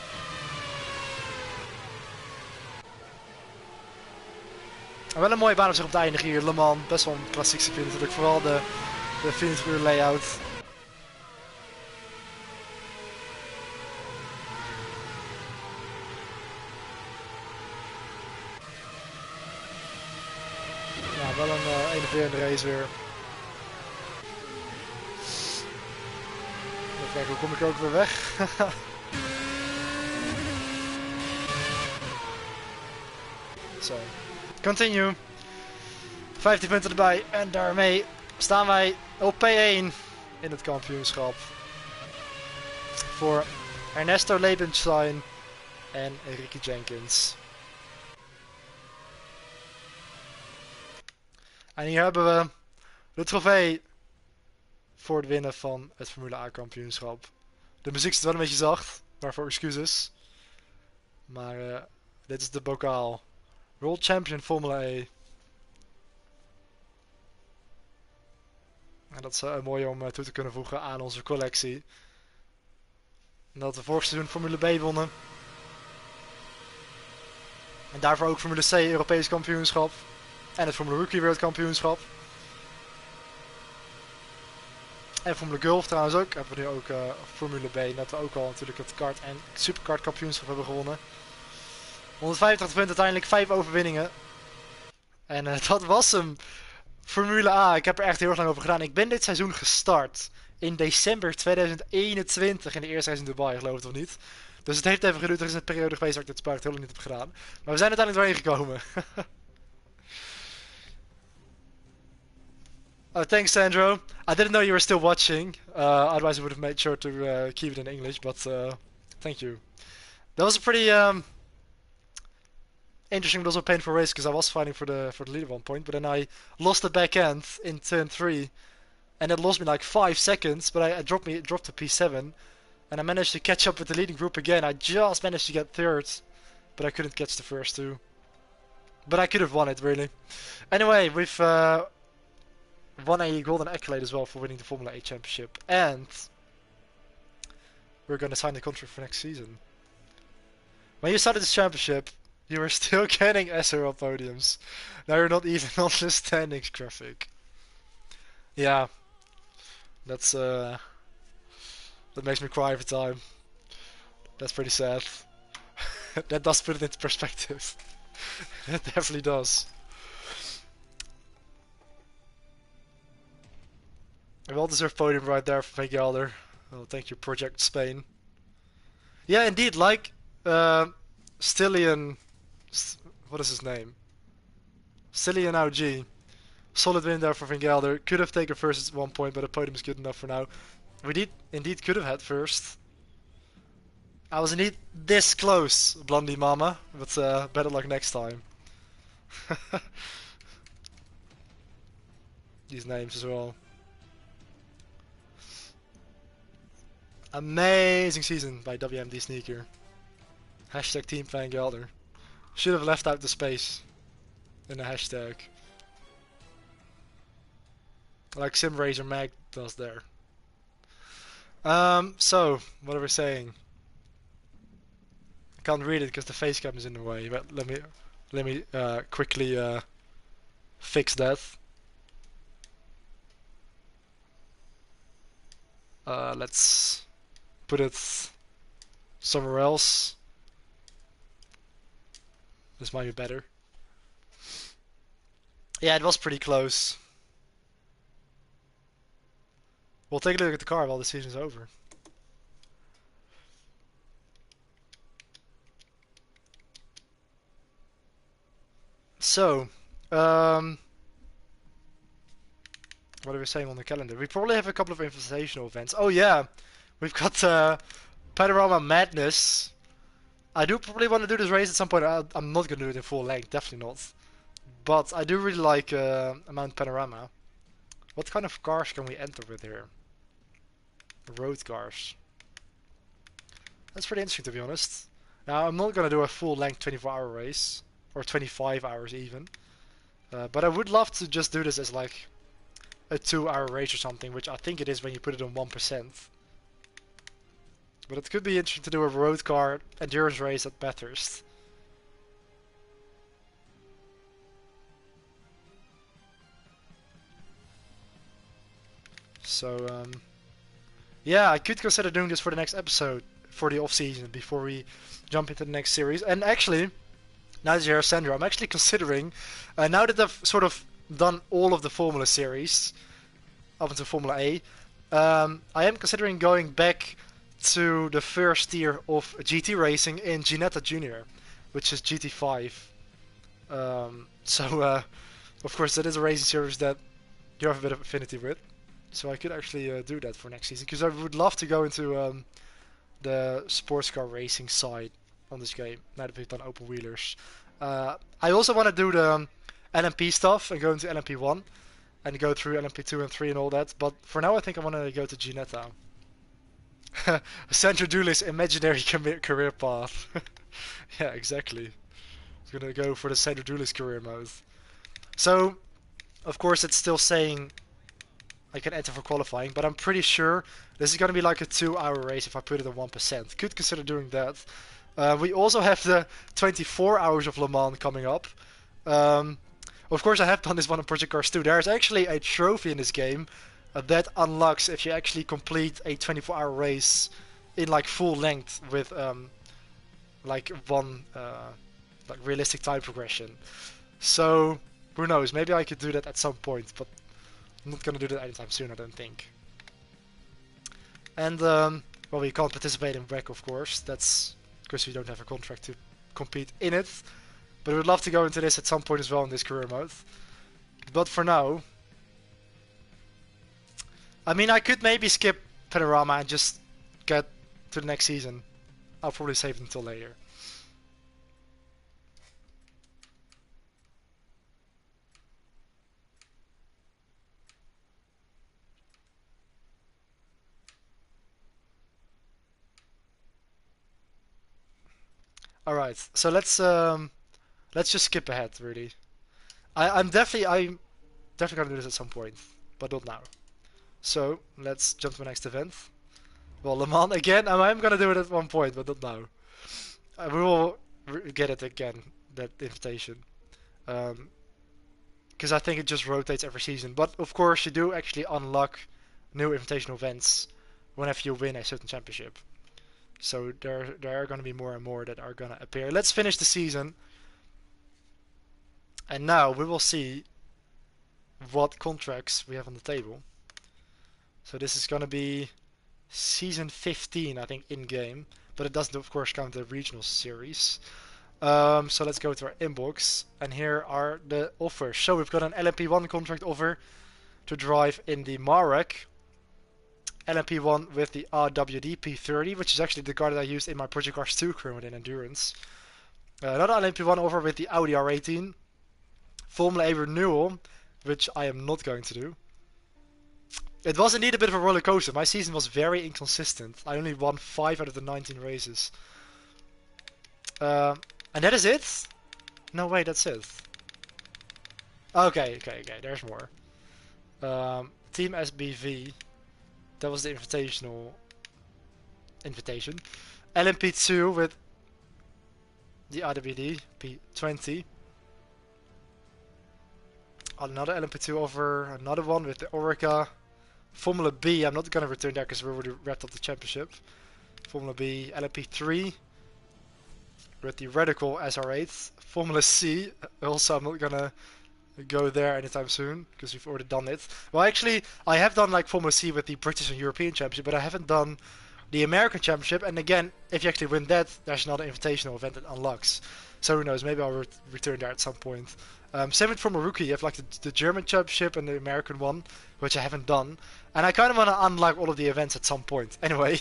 En wel een mooie baan om zich op te eindigen hier. Le Mans, best wel een klassiek circuit natuurlijk. Vooral de 24 uur layout. Ja, wel een enerverende race weer. Even kijken, hoe kom ik ook weer weg? Zo. Continue. 15 punten erbij. En daarmee staan wij op P1 in het kampioenschap. Voor Ernesto Lebenstein en Ricky Jenkins. En hier hebben we de trofee voor het winnen van het Formule A kampioenschap. De muziek zit wel een beetje zacht, waarvoor excuses. Maar dit is de bokaal. World Champion Formula E. En dat is mooi om toe te kunnen voegen aan onze collectie. En dat we vorig seizoen Formule B wonnen. En daarvoor ook Formule C Europees kampioenschap. En het Formule Rookie Wereldkampioenschap. En Formule Gulf trouwens ook. Hebben we nu ook Formule B. Dat we ook al natuurlijk het kart en superkart kampioenschap hebben gewonnen. 185 punten uiteindelijk, 5 overwinningen. En dat was hem. Formule A. Ik heb er echt heel erg lang over gedaan. Ik ben dit seizoen gestart in december 2021 in de eerste race in Dubai, geloof het of niet. Dus het heeft even geduurd. Er is een periode geweest dat ik dit spel heel lang niet heb gedaan. Maar we zijn uiteindelijk doorheen gekomen. Oh, thanks Sandro. I didn't know you were still watching. Otherwise I would have made sure to keep it in English. But thank you. That was a pretty interesting but also painful race because I was fighting for the lead at one point, but then I lost the back end in turn 3, and it lost me like 5 seconds. But I dropped to P7, and I managed to catch up with the leading group again. I just managed to get third, but I couldn't catch the first two. But I could have won it really. Anyway, we've won a golden accolade as well for winning the Formula A championship, and we're gonna sign the contract for next season. When you started this championship, you were still getting SRL podiums. Now you're not even on the standings graphic. Yeah, that's that makes me cry every time. That's pretty sad. That does put it into perspective. It definitely does. A well-deserved podium right there from Van Gelder. Well, thank you, Project Spain. Yeah, indeed, like Stillian. What is his name? Stillian OG. Solid win there for Van Gelder. Could have taken first at one point, but the podium is good enough for now. We indeed could have had first. I was indeed this close, Blondie Mama, but better luck next time. These names as well. Amazing season by WMD Sneaker. Hashtag Team Van Gelder. Should have left out the space in the hashtag. Like SimRaiser Mag does there. So, what are we saying? I can't read it because the face cam is in the way, but let me quickly fix that. Let's put it somewhere else. This might be better. Yeah, it was pretty close. We'll take a look at the car while the season's over. So, what are we saying on the calendar? We probably have a couple of invitational events. Oh yeah, we've got Panorama Madness. I do probably want to do this race at some point. I'm not going to do it in full length, definitely not. But I do really like Mount Panorama. What kind of cars can we enter with here? Road cars. That's pretty interesting, to be honest. Now, I'm not going to do a full length 24-hour race. Or 25 hours even. But I would love to just do this as like a 2-hour race or something, which I think it is when you put it on 1%. But it could be interesting to do a road car endurance race at Bathurst. So, yeah, I could consider doing this for the next episode, for the off-season, before we jump into the next series. And actually, now that you're here, Sandra, I'm actually considering, now that I've sort of done all of the Formula series, up until Formula A, I am considering going back to the first tier of GT racing in Ginetta Junior, which is GT5. Of course, that is a racing series that you have a bit of affinity with. So I could actually do that for next season, because I would love to go into the sports car racing side on this game, now that we've done open wheelers. I also want to do the LMP stuff and go into LMP1 and go through LMP2 and 3 and all that, but for now I think I want to go to Ginetta. Sandra Dooley's imaginary career path. Yeah, exactly. I'm gonna go for the Sandra Dooley's career mode. So, of course it's still saying I can enter for qualifying, but I'm pretty sure this is gonna be like a 2-hour race if I put it on 1%. Could consider doing that. We also have the 24 hours of Le Mans coming up. Of course, I have done this one on Project Cars 2. There's actually a trophy in this game that unlocks if you actually complete a 24-hour race in like full length with like one like realistic time progression. So who knows? Maybe I could do that at some point, but I'm not gonna do that anytime soon, I don't think. And well, we can't participate in WEC, of course. That's because we don't have a contract to compete in it. But I would love to go into this at some point as well in this career mode. But for now, I mean, I could maybe skip Panorama and just get to the next season. I'll probably save it until later. Alright, so let's just skip ahead, really. I'm definitely gonna do this at some point, but not now. So let's jump to the next event. Well, Le Mans again. I'm gonna do it at one point, but not now. We will get it again, that invitation, because I think it just rotates every season. But of course, you do actually unlock new invitational events whenever you win a certain championship. So there are going to be more and more that are going to appear. Let's finish the season. And now we will see what contracts we have on the table. So this is going to be season 15, I think, in-game. But it doesn't, of course, count the regional series. So let's go to our inbox. And here are the offers. So we've got an LMP1 contract offer to drive in the Marek. LMP1 with the RWD P30, which is actually the car that I used in my Project Cars 2 crew in Endurance. Another LMP1 offer with the Audi R18. Formula A renewal, which I am not going to do. It was indeed a bit of a roller coaster. My season was very inconsistent. I only won 5 out of the 19 races. And that is it? No, wait, that's it. Okay, okay, okay, there's more. Team SBV. That was the invitational invitation. LMP2 with the RWD P20. Another LMP2 over, another one with the Orica. Formula B, I'm not going to return there because we already wrapped up the championship. Formula B, LMP3 with the Radical SR8. Formula C, also I'm not going to go there anytime soon because we've already done it. Well, actually, I have done like Formula C with the British and European Championship, but I haven't done the American Championship. And again, if you actually win that, there's another invitational event that unlocks. So who knows? Maybe I'll return there at some point. Same with Formula Rookie. You have like the German Championship and the American one, which I haven't done. And I kind of want to unlock all of the events at some point. Anyway.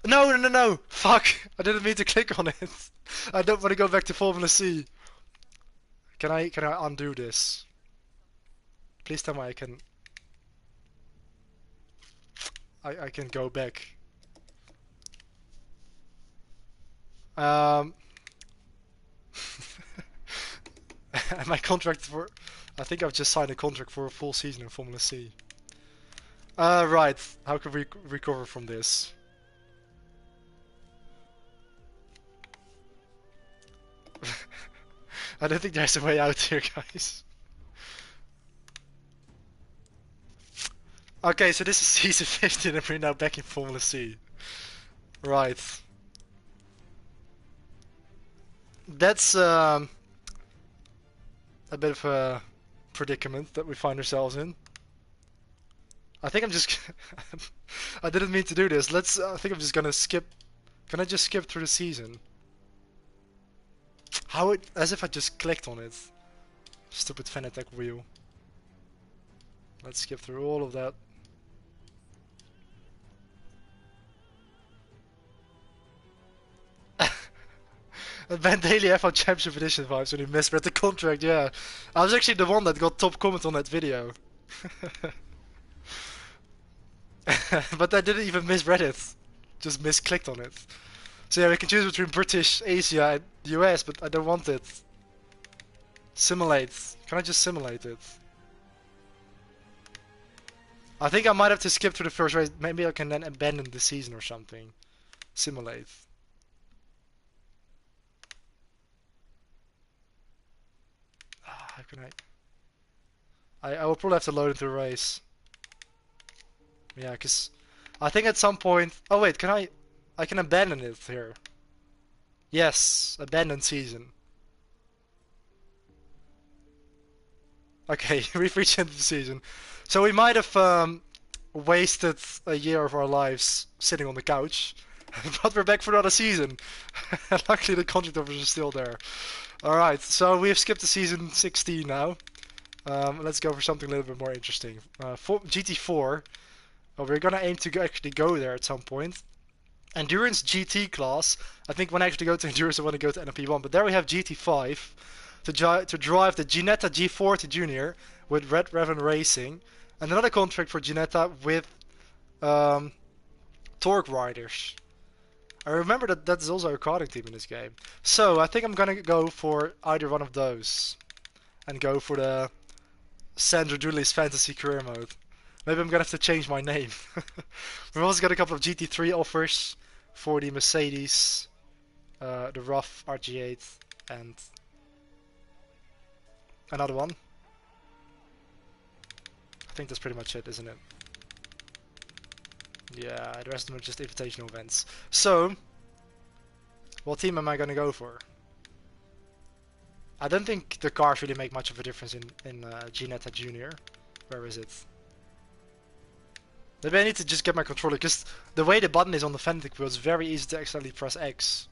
No, no, no, no! Fuck! I didn't mean to click on it. I don't want to go back to Formula C. Can I undo this? Please tell me I can. I can go back. Am I contracted for? I think I've just signed a contract for a full season in Formula C. Right. How can we recover from this? I don't think there's a way out here, guys. Okay, so this is season 15 and we're now back in Formula C. Right. That's a bit of a predicament that we find ourselves in. I think I'm just... I didn't mean to do this. I think I'm just gonna skip... Can I just skip through the season? As if I just clicked on it. Stupid Fanatec wheel. Let's skip through all of that. Ben Daily F1 Championship Edition vibes when he misread the contract, yeah. I was actually the one that got top comment on that video. But I didn't even misread it. Just misclicked on it. So yeah, we can choose between British, Asia, and US, but I don't want it. Simulate. Can I just simulate it? I think I might have to skip through the first race. Maybe I can then abandon the season or something. Simulate. How can I will probably have to load into the race. Yeah, because I think at some point... Oh wait, can I can abandon it here. Yes, abandon season. Okay, we've reached the end of the season. So we might have wasted a year of our lives sitting on the couch. But we're back for another season. Luckily the contract offers are still there. Alright, so we have skipped to season 16 now. Let's go for something a little bit more interesting. GT4. We're gonna aim to actually go there at some point. Endurance GT class. I think when I actually go to Endurance I want to go to NLP1. But there we have GT5 to drive the Ginetta G40 Junior with Red Raven Racing. And another contract for Ginetta with Torque Riders. I remember that that's also a karting team in this game. So I think I'm gonna go for either one of those. And go for the Sandra Julie's Fantasy Career Mode. Maybe I'm gonna have to change my name. We've also got a couple of GT3 offers for the Mercedes, the RUF RG8, and another one. I think that's pretty much it, isn't it? Yeah, the rest of them are just invitational events. So, what team am I gonna go for? I don't think the cars really make much of a difference in Ginetta Junior. Where is it? Maybe I need to just get my controller, because the way the button is on the Fanatec wheel, it's very easy to accidentally press X.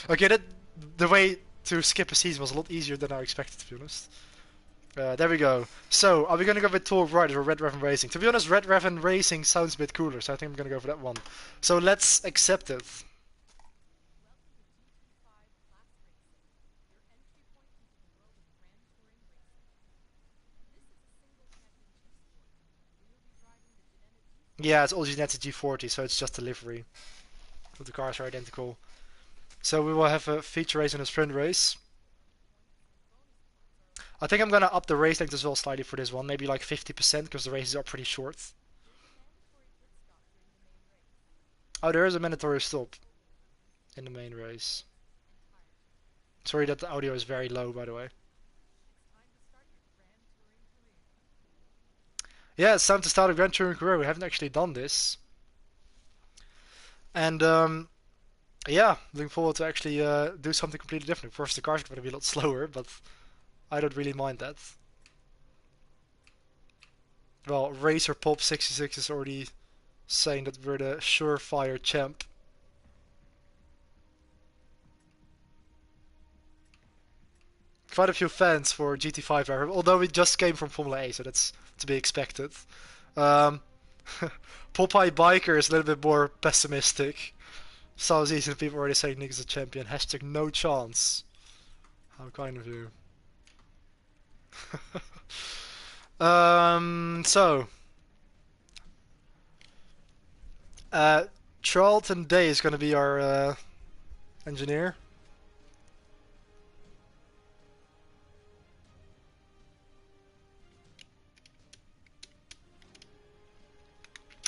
Okay, the way to skip a season was a lot easier than I expected, to be honest. There we go. So, are we gonna go with Torque Riders or Red Raven Racing? To be honest, Red Raven Racing sounds a bit cooler, so I think I'm gonna go for that one. So let's accept it. Yeah, it's all genetic G40, so it's just a livery. But the cars are identical. So we will have a feature race and a sprint race. I think I'm gonna up the race length as well slightly for this one, maybe like 50% because the races are pretty short. Oh, there is a mandatory stop in the main race. Sorry that the audio is very low, by the way. Yeah, it's time to start a Grand Touring career. We haven't actually done this. And yeah, looking forward to actually do something completely different. Of course, the cars are going to be a lot slower, but I don't really mind that. Well, Racer Pop 66 is already saying that we're the surefire champ. Quite a few fans for GT5 driver, although we just came from Formula A, so that's to be expected. Um, Popeye Biker is a little bit more pessimistic. Southeastern people already saying Nick is a champion. Hashtag no chance. How kind of you. So Charlton Day is going to be our engineer.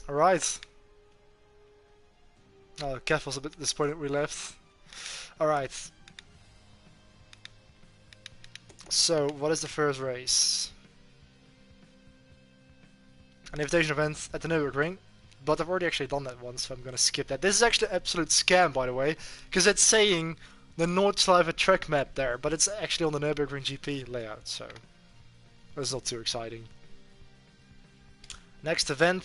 Alright. Oh, Kev was a bit disappointed we left. Alright. So, what is the first race? An invitation event at the Nürburgring. But I've already actually done that once, so I'm gonna skip that. This is actually an absolute scam, by the way, because it's saying the Nordschleife track map there, but it's actually on the Nürburgring GP layout, so that's not too exciting. Next event.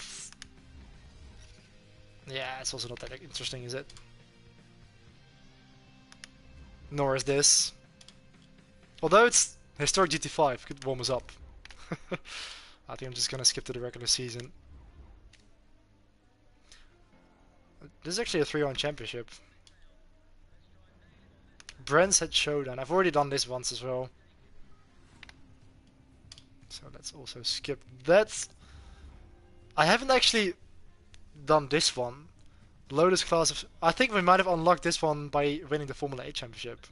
Yeah, it's also not that interesting, is it? Nor is this. Although it's historic GT5, could warm us up. I think I'm just gonna skip to the regular season. This is actually a 3-on championship. Brent's Head Showdown. I've already done this once as well. So let's also skip that. I haven't actually done this one. Lotus class of... I think we might have unlocked this one by winning the Formula 8 championship.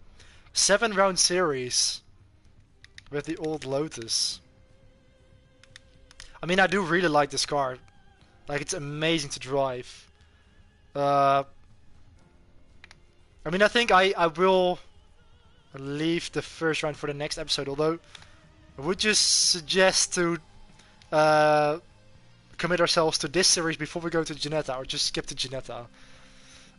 7-round series with the old Lotus. I mean, I do really like this car. Like, it's amazing to drive. I mean, I think I will leave the first round for the next episode, although I would just suggest to commit ourselves to this series before we go to Ginetta, or just skip to Ginetta.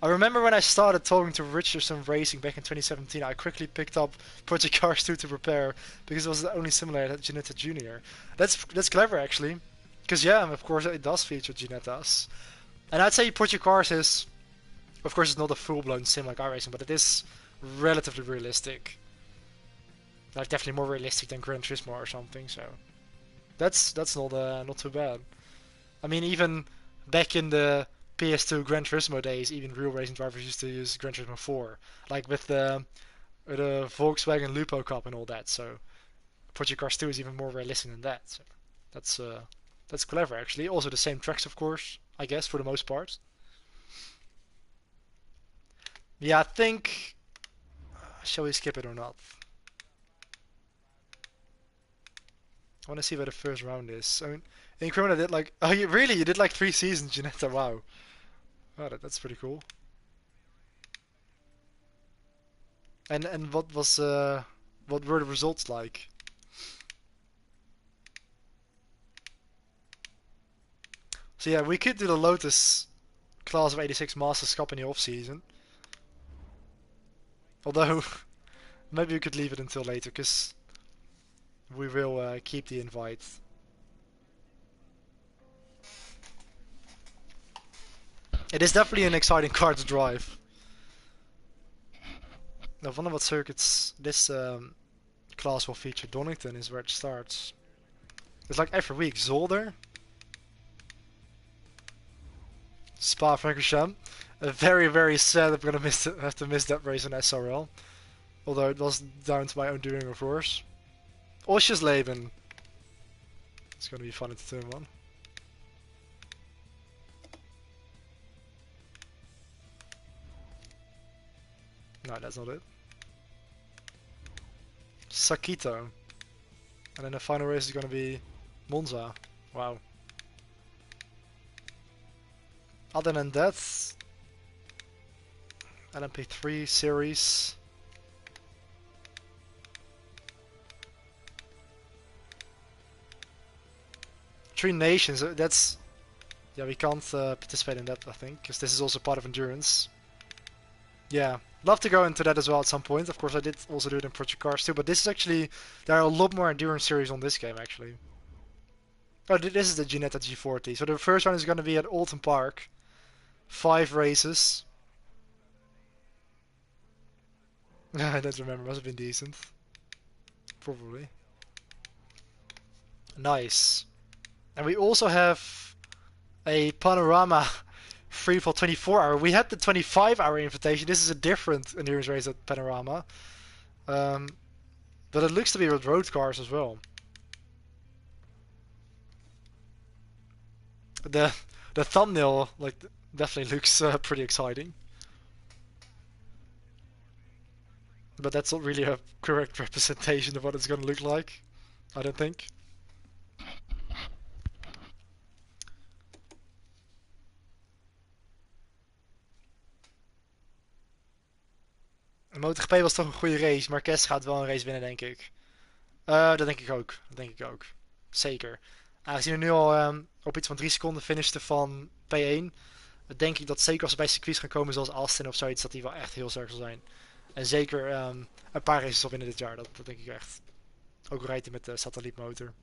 I remember when I started talking to Richardson Racing back in 2017, I quickly picked up Project Cars 2 to prepare, because it was the only simulator at Ginetta Junior. That's clever, actually. Because, yeah, of course, it does feature Ginettas. And I'd say Project Cars is... Of course, it's not a full-blown sim like iRacing, but it is relatively realistic. Like, definitely more realistic than Gran Turismo or something, so... That's not too bad. I mean, even back in the PS2 Gran Turismo days, even real racing drivers used to use Gran Turismo 4. Like with the Volkswagen Lupo Cup and all that, so... Project Cars 2 is even more realistic than that, so... That's clever, actually. Also the same tracks, of course, I guess, for the most part. Yeah, I think... Shall we skip it or not? I want to see where the first round is. I mean, in Criminal did like... Oh, really? You did like 3 seasons, Ginetta? Wow. Oh, that's pretty cool. And what was... what were the results like? So yeah, we could do the Lotus Class of 86 Masters Cup in the off-season. Although, maybe we could leave it until later, because we will keep the invite. It is definitely an exciting car to drive. I wonder what circuits this class will feature. Donington is where it starts. It's like every week. Zolder, Spa-Francorchamps. Very, very sad I'm gonna have to miss that race in SRL. Although it was down to my own doing, of course. Osjesleben. It's gonna be fun in turn 1. No, that's not it. Sakito. And then the final race is gonna be Monza. Wow. Other than that, LMP3 series. Three Nations, that's... Yeah, we can't participate in that, I think, because this is also part of endurance. Yeah, love to go into that as well at some point. Of course, I did also do it in Project Cars too, but this is actually... There are a lot more endurance series on this game, actually. Oh, this is the Ginetta G40. So the first one is going to be at Alton Park. 5 races. I don't remember, must have been decent. Probably. Nice. And we also have a Panorama Freefall 24-hour. We had the 25-hour invitation. This is a different endurance race at Panorama. But it looks to be with road cars as well. The thumbnail like definitely looks pretty exciting. But that's not really a correct representation of what it's going to look like, I don't think. MotoGP was toch een goede race. Marquez gaat wel een race winnen, denk ik. Dat denk ik ook. Dat denk ik ook. Zeker. Aangezien we nu al op iets van 3 seconden finishten van P1, denk ik dat zeker als ze bij circuits gaan komen zoals Austin of zoiets, dat die wel echt heel sterk zal zijn. En zeker een paar races zal winnen dit jaar, dat denk ik echt. Ook rijdt hij met de satellietmotor.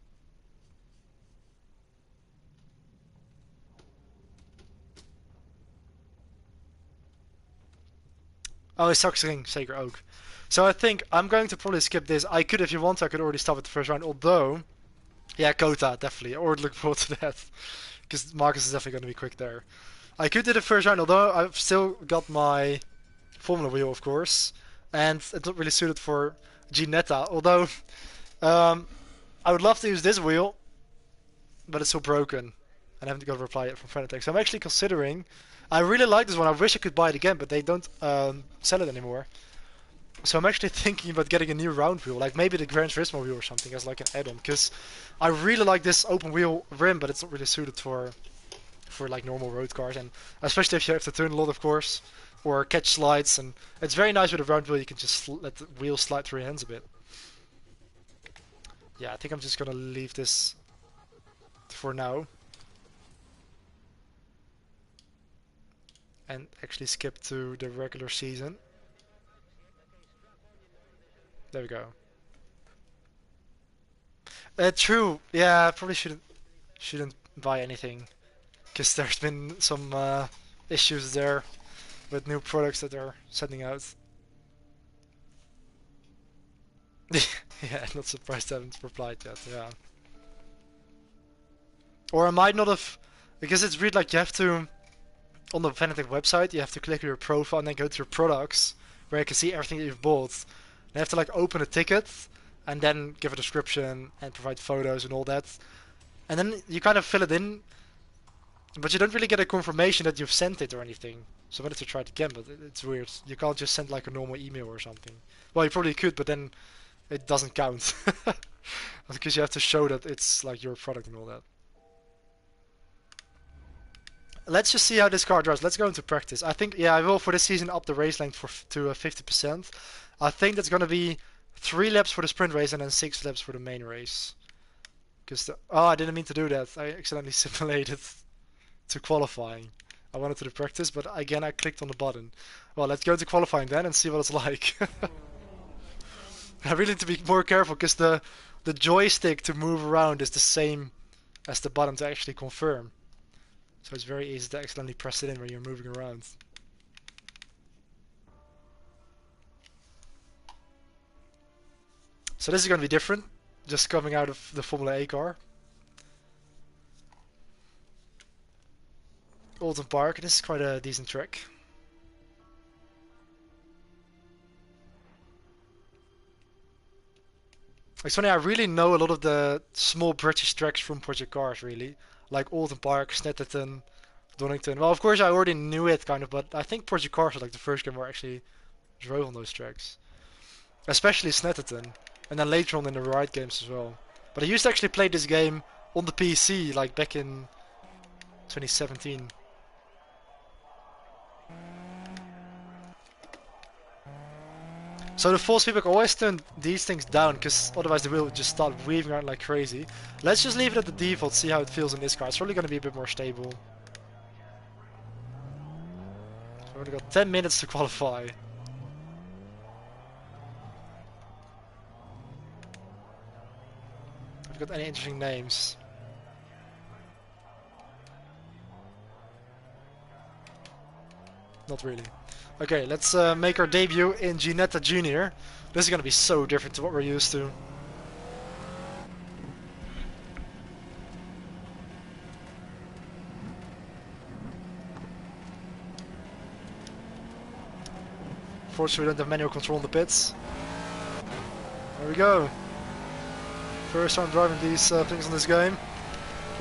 Oh, Saxring, zeker ook. So I think I'm going to probably skip this. I could, if you want, I could already stop at the first round. Although, yeah, Kota, definitely. Or look forward to that. Because Marcus is definitely going to be quick there. I could do the first round, although I've still got my Formula wheel, of course. And it's not really suited for Ginetta. Although, I would love to use this wheel, but it's so broken. And I haven't got a reply yet from Fanatec. So I'm actually considering... I really like this one. I wish I could buy it again, but they don't sell it anymore. So I'm actually thinking about getting a new round wheel, like maybe the Gran Turismo wheel or something as like an add-on, because I really like this open wheel rim, but it's not really suited for like normal road cars, and especially if you have to turn a lot, of course, or catch slides. And it's very nice with a round wheel; you can just let the wheel slide through your hands a bit. Yeah, I think I'm just gonna leave this for now. And actually skip to the regular season. There we go. True. Yeah, I probably shouldn't buy anything, because there's been some issues there with new products that they're sending out. Yeah, not surprised I haven't replied yet. Yeah. Or I might not have, because it's weird. Like you have to. On the Fanatec website, you have to click your profile and then go to your products, where you can see everything that you've bought. You have to like open a ticket, and then give a description and provide photos and all that. And then you kind of fill it in, but you don't really get a confirmation that you've sent it or anything. So I wanted to try it again, but it's weird. You can't just send like a normal email or something. Well, you probably could, but then it doesn't count. Because you have to show that it's like your product and all that. Let's just see how this car drives. Let's go into practice. I think, yeah, I will for this season up the race length to 50%. I think that's going to be 3 laps for the sprint race and then 6 laps for the main race. Because oh, I didn't mean to do that. I accidentally simulated to qualifying. I wanted to do practice, but again I clicked on the button. Well, let's go to qualifying then and see what it's like. I really need to be more careful because the joystick to move around is the same as the button to actually confirm. So it's very easy to accidentally press it in when you're moving around. So this is going to be different, just coming out of the Formula A car. Alton Park, this is quite a decent track. It's funny, I really know a lot of the small British tracks from Project Cars, really. Like Alton Park, Snetterton, Donington. Well, of course I already knew it, kind of, but I think Project Cars was like the first game where I actually drove on those tracks. Especially Snetterton. And then later on in the ride games as well. But I used to actually play this game on the PC, like back in 2017. So the force feedback, always turn these things down, because otherwise the wheel would just start weaving around like crazy. Let's just leave it at the default, see how it feels in this car. It's probably going to be a bit more stable. So we've only got 10 minutes to qualify. Have we got any interesting names? Not really. Okay, let's make our debut in Ginetta Junior. This is going to be so different to what we're used to. Fortunately, we don't have manual control in the pits. There we go. First time driving these things in this game.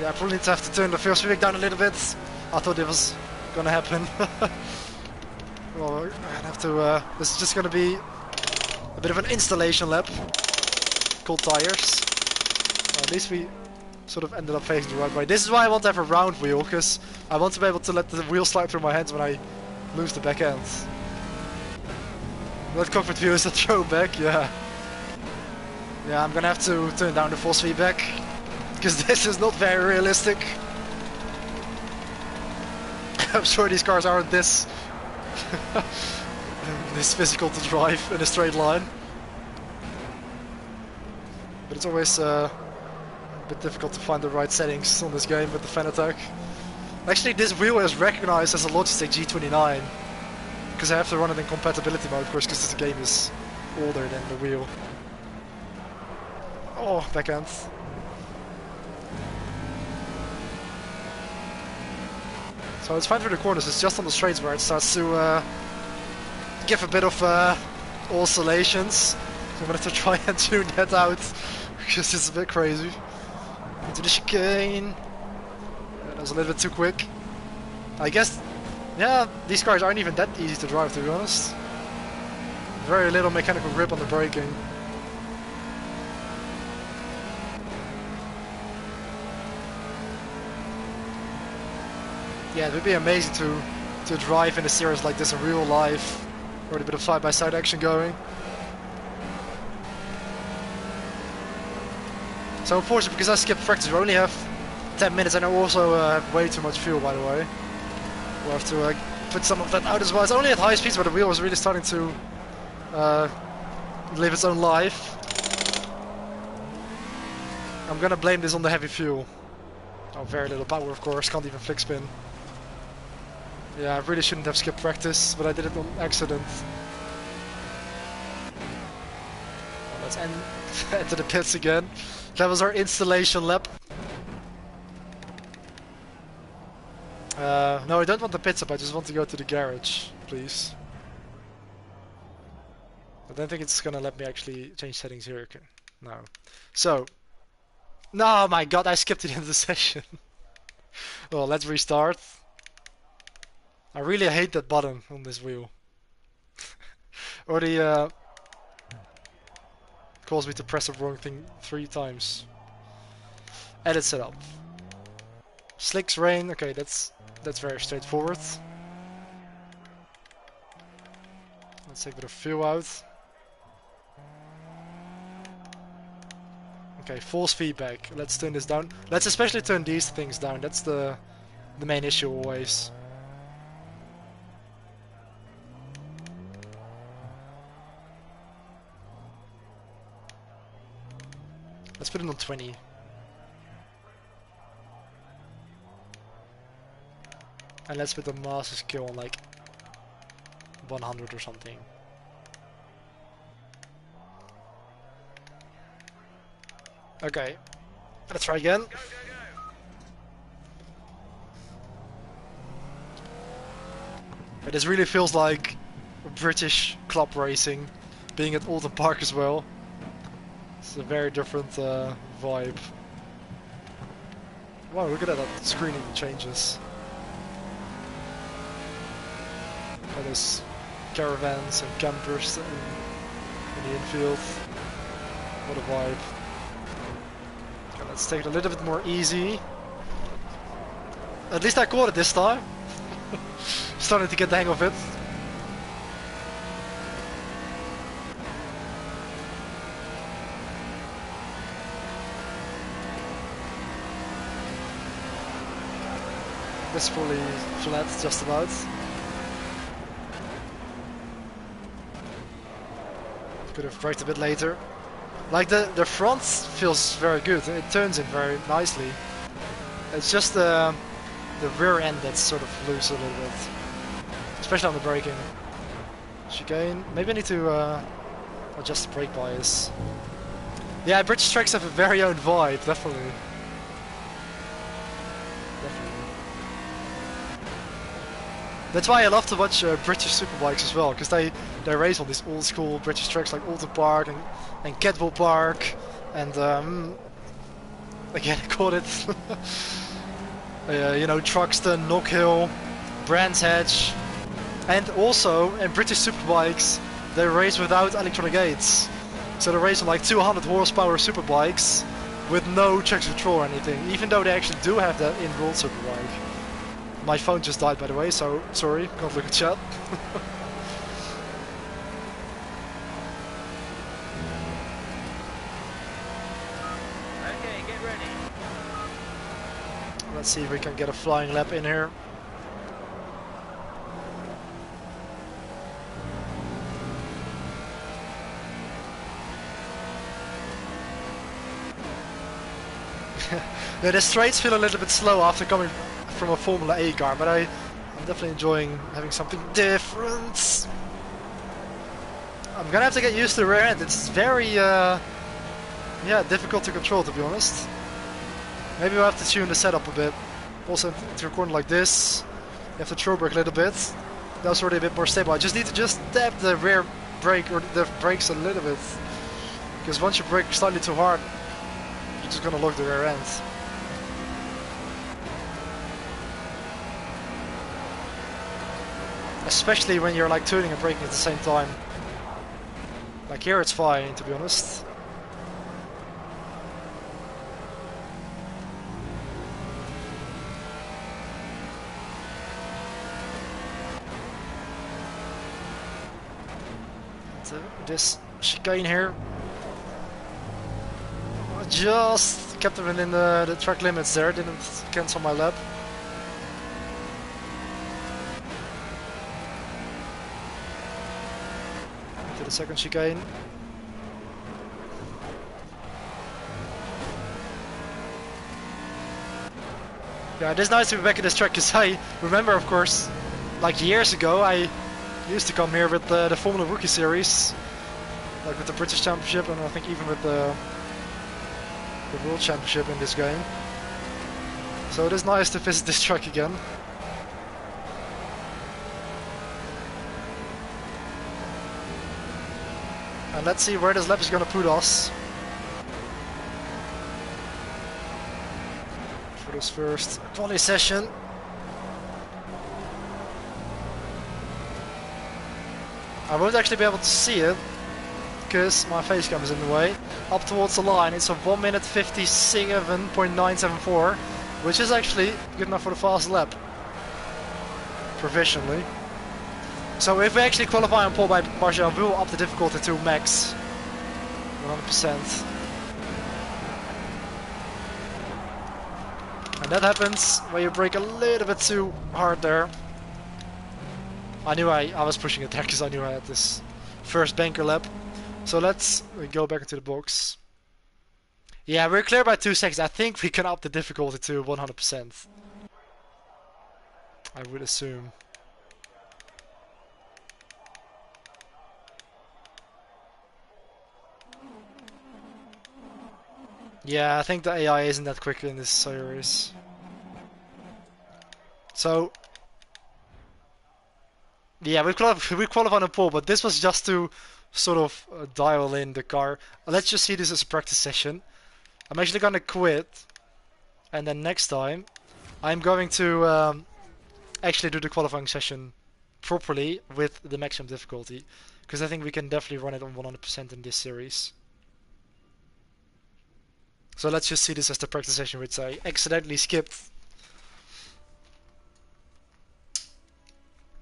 Yeah, I probably need to have to turn the force feedback down a little bit. I thought it was going to happen. Well, we're gonna have to. This is just gonna be a bit of an installation lap. Cold tires. Well, at least we sort of ended up facing the right way. This is why I want to have a round wheel, because I want to be able to let the wheel slide through my hands when I lose the back end. That cockpit view is a throwback, yeah. Yeah, I'm gonna have to turn down the force feedback, because this is not very realistic. I'm sure these cars aren't this this physical to drive in a straight line. But it's always a bit difficult to find the right settings on this game with the Fanatec. Actually, this wheel is recognized as a Logitech G29, because I have to run it in compatibility mode, of course, because this game is older than the wheel. Oh, backhand. So it's fine through the corners, it's just on the straights where it starts to give a bit of oscillations. So I'm gonna have to try and tune that out, because it's a bit crazy. Into the chicane. Yeah, that was a little bit too quick. I guess, yeah, these cars aren't even that easy to drive, to be honest. Very little mechanical grip on the braking. Yeah, it would be amazing to drive in a series like this in real life. Already a bit of side-by-side action going. So unfortunately, because I skipped practice, we only have 10 minutes, and I also have way too much fuel, by the way. We'll have to put some of that out as well. It's only at high speeds where the wheel is really starting to live its own life. I'm gonna blame this on the heavy fuel. Oh, very little power, of course, can't even flick spin. Yeah, I really shouldn't have skipped practice, but I did it on accident. Well, let's enter the pits again. That was our installation lap. No, I don't want the pits up, I just want to go to the garage, please. I don't think it's gonna let me actually change settings here. Okay. No. So. No, my god, I skipped it in the session. Well, let's restart. I really hate that button on this wheel. Already caused me to press the wrong thing 3 times. Edit setup. Slicks rain. Okay, that's very straightforward. Let's take a bit of fuel out. Okay, force feedback. Let's turn this down. Let's especially turn these things down. That's the main issue always. Let's put it on 20. And let's put the master skill on like 100 or something. Okay, let's try again. This really feels like British club racing, being at Alton Park as well. It's a very different vibe. Wow, look at that screening changes. That is caravans and campers in the infield. What a vibe. Okay, let's take it a little bit more easy. At least I caught it this time. Starting to get the hang of it. That's fully flat, just about. Could have braked a bit later. Like the front feels very good. It turns in very nicely. It's just the rear end that's sort of loose a little bit, especially on the braking. Chicane. Maybe I need to adjust the brake bias. Yeah, British tracks have a very own vibe, definitely. That's why I love to watch British superbikes as well, because they race on these old school British tracks like Alton Park and Cadwell Park, and again I called it, you know, Truxton, Knockhill, Brands Hatch, and also in British superbikes they race without electronic aids, so they race on like 200 horsepower superbikes with no traction control or anything, even though they actually do have that in World Superbike. My phone just died, by the way, so sorry, can't look at chat. Okay, get ready. Let's see if we can get a flying lap in here. Yeah, the straights feel a little bit slow after coming from a Formula A car, but I'm definitely enjoying having something different. I'm gonna have to get used to the rear end. It's very yeah, difficult to control, to be honest. Maybe we'll have to tune the setup a bit. Also, to record like this, you have to throw brake a little bit. That's already a bit more stable. I just need to tap the rear brake or the brakes a little bit, because once you brake slightly too hard, you're just gonna lock the rear end. Especially when you're like turning and braking at the same time. Like here it's fine, to be honest. So this chicane here, I just kept them within the track limits there, didn't cancel my lap. To the second chicane. Yeah, it is nice to be back in this track, because I remember, of course, like years ago, I used to come here with the Formula Rookie Series, like with the British Championship, and I think even with the World Championship in this game. So it is nice to visit this track again. And let's see where this lap is going to put us. For this first quali session. I won't actually be able to see it, because my face cam is in the way. Up towards the line, it's a 1 minute 57.974, which is actually good enough for the fast lap. Provisionally. So if we actually qualify on pole by Marshall, we will up the difficulty to max 100%. And that happens when you brake a little bit too hard there. I knew I was pushing it there because I knew I had this first banker lap. So let's go back into the box. Yeah, we're clear by 2 seconds. I think we can up the difficulty to 100%. I would assume. Yeah, I think the AI isn't that quick in this series. So, yeah, we qualified on pole, but this was just to sort of dial in the car. Let's just see this as a practice session. I'm actually gonna quit, and then next time I'm going to actually do the qualifying session properly with the maximum difficulty, because I think we can definitely run it on 100% in this series. So let's just see this as the practice session, which I accidentally skipped.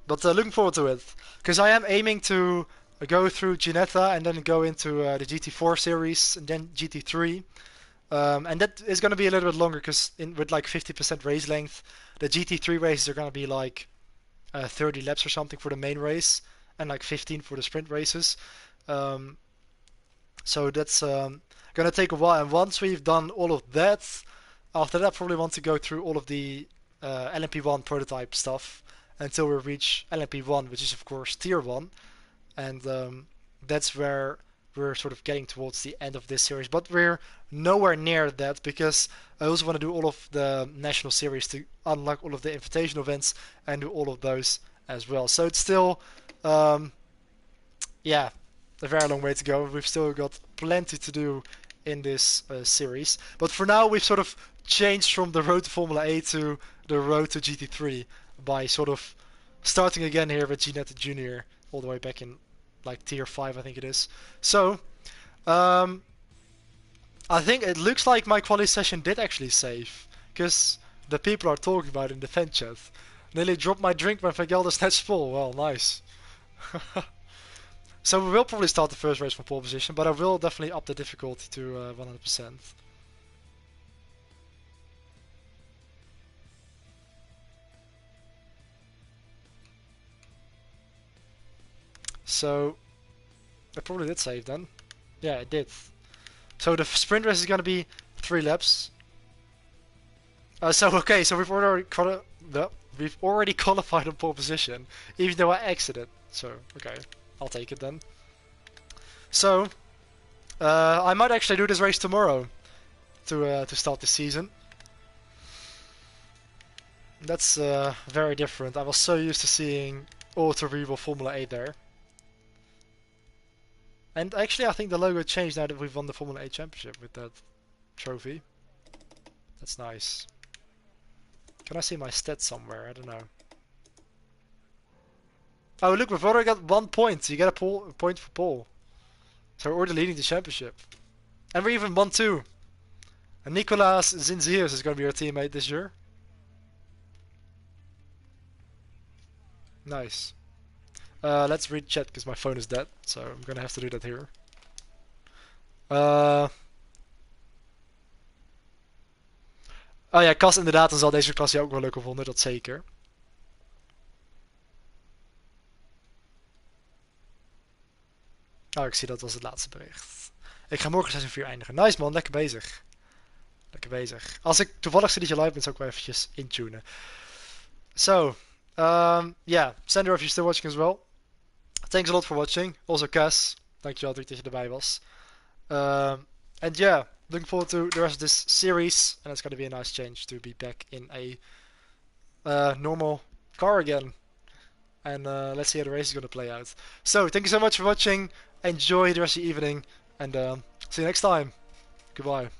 But looking forward to it, because I am aiming to go through Ginetta and then go into the GT4 series and then GT3. And that is going to be a little bit longer, because with like 50% race length, the GT3 races are going to be like 30 laps or something for the main race, and like 15 for the sprint races. So that's going to take a while. And once we've done all of that, after that, I probably want to go through all of the LMP1 prototype stuff until we reach LMP1, which is of course Tier 1. And that's where we're sort of getting towards the end of this series. But we're nowhere near that, because I also want to do all of the national series to unlock all of the invitational events and do all of those as well. So it's still, yeah, a very long way to go. We've still got plenty to do in this series. But for now, we've sort of changed from the road to Formula A to the road to GT3 by sort of starting again here with Ginetta Junior all the way back in like Tier 5, I think it is. So, I think it looks like my quali session did actually save, because the people are talking about it in the fan chat. Nearly dropped my drink when Vergelder snatched full. Well, nice. So we will probably start the first race from pole position, but I will definitely up the difficulty to 100%. So, it probably did save then. Yeah, it did. So the sprint race is going to be 3 laps. So we've already qualified on pole position, even though I exited. So okay, I'll take it then. So I might actually do this race tomorrow to start the season. That's very different. I was so used to seeing Auto Revo Formula 8 there. And actually, I think the logo changed now that we've won the Formula 8 Championship with that trophy. That's nice. Can I see my stats somewhere? I don't know. Oh, look, we've already got 1 point. So you get a point for pole. So we're already leading the championship. And we even won 2. And Nicolas Zinzius is going to be our teammate this year. Nice. Let's read chat because my phone is dead, so I'm gonna have to do that here. Oh ja, Cas inderdaad, dan zal deze klas je ook wel leuk vonden, dat zeker. Oh, ik zie dat was het laatste bericht. Ik ga morgen 6 uur 4 eindigen. Nice man, lekker bezig. Lekker bezig. Als ik toevallig zie dat je live bent, zou ik wel eventjes intunen. So, yeah, Sandra, if you're still watching as well. Thanks a lot for watching. Also, Cass, dankjewel dat je erbij was. And yeah, looking forward to the rest of this series, and it's going to be a nice change to be back in a normal car again. And let's see how the race is going to play out. So, thank you so much for watching. Enjoy the rest of the evening, and see you next time. Goodbye.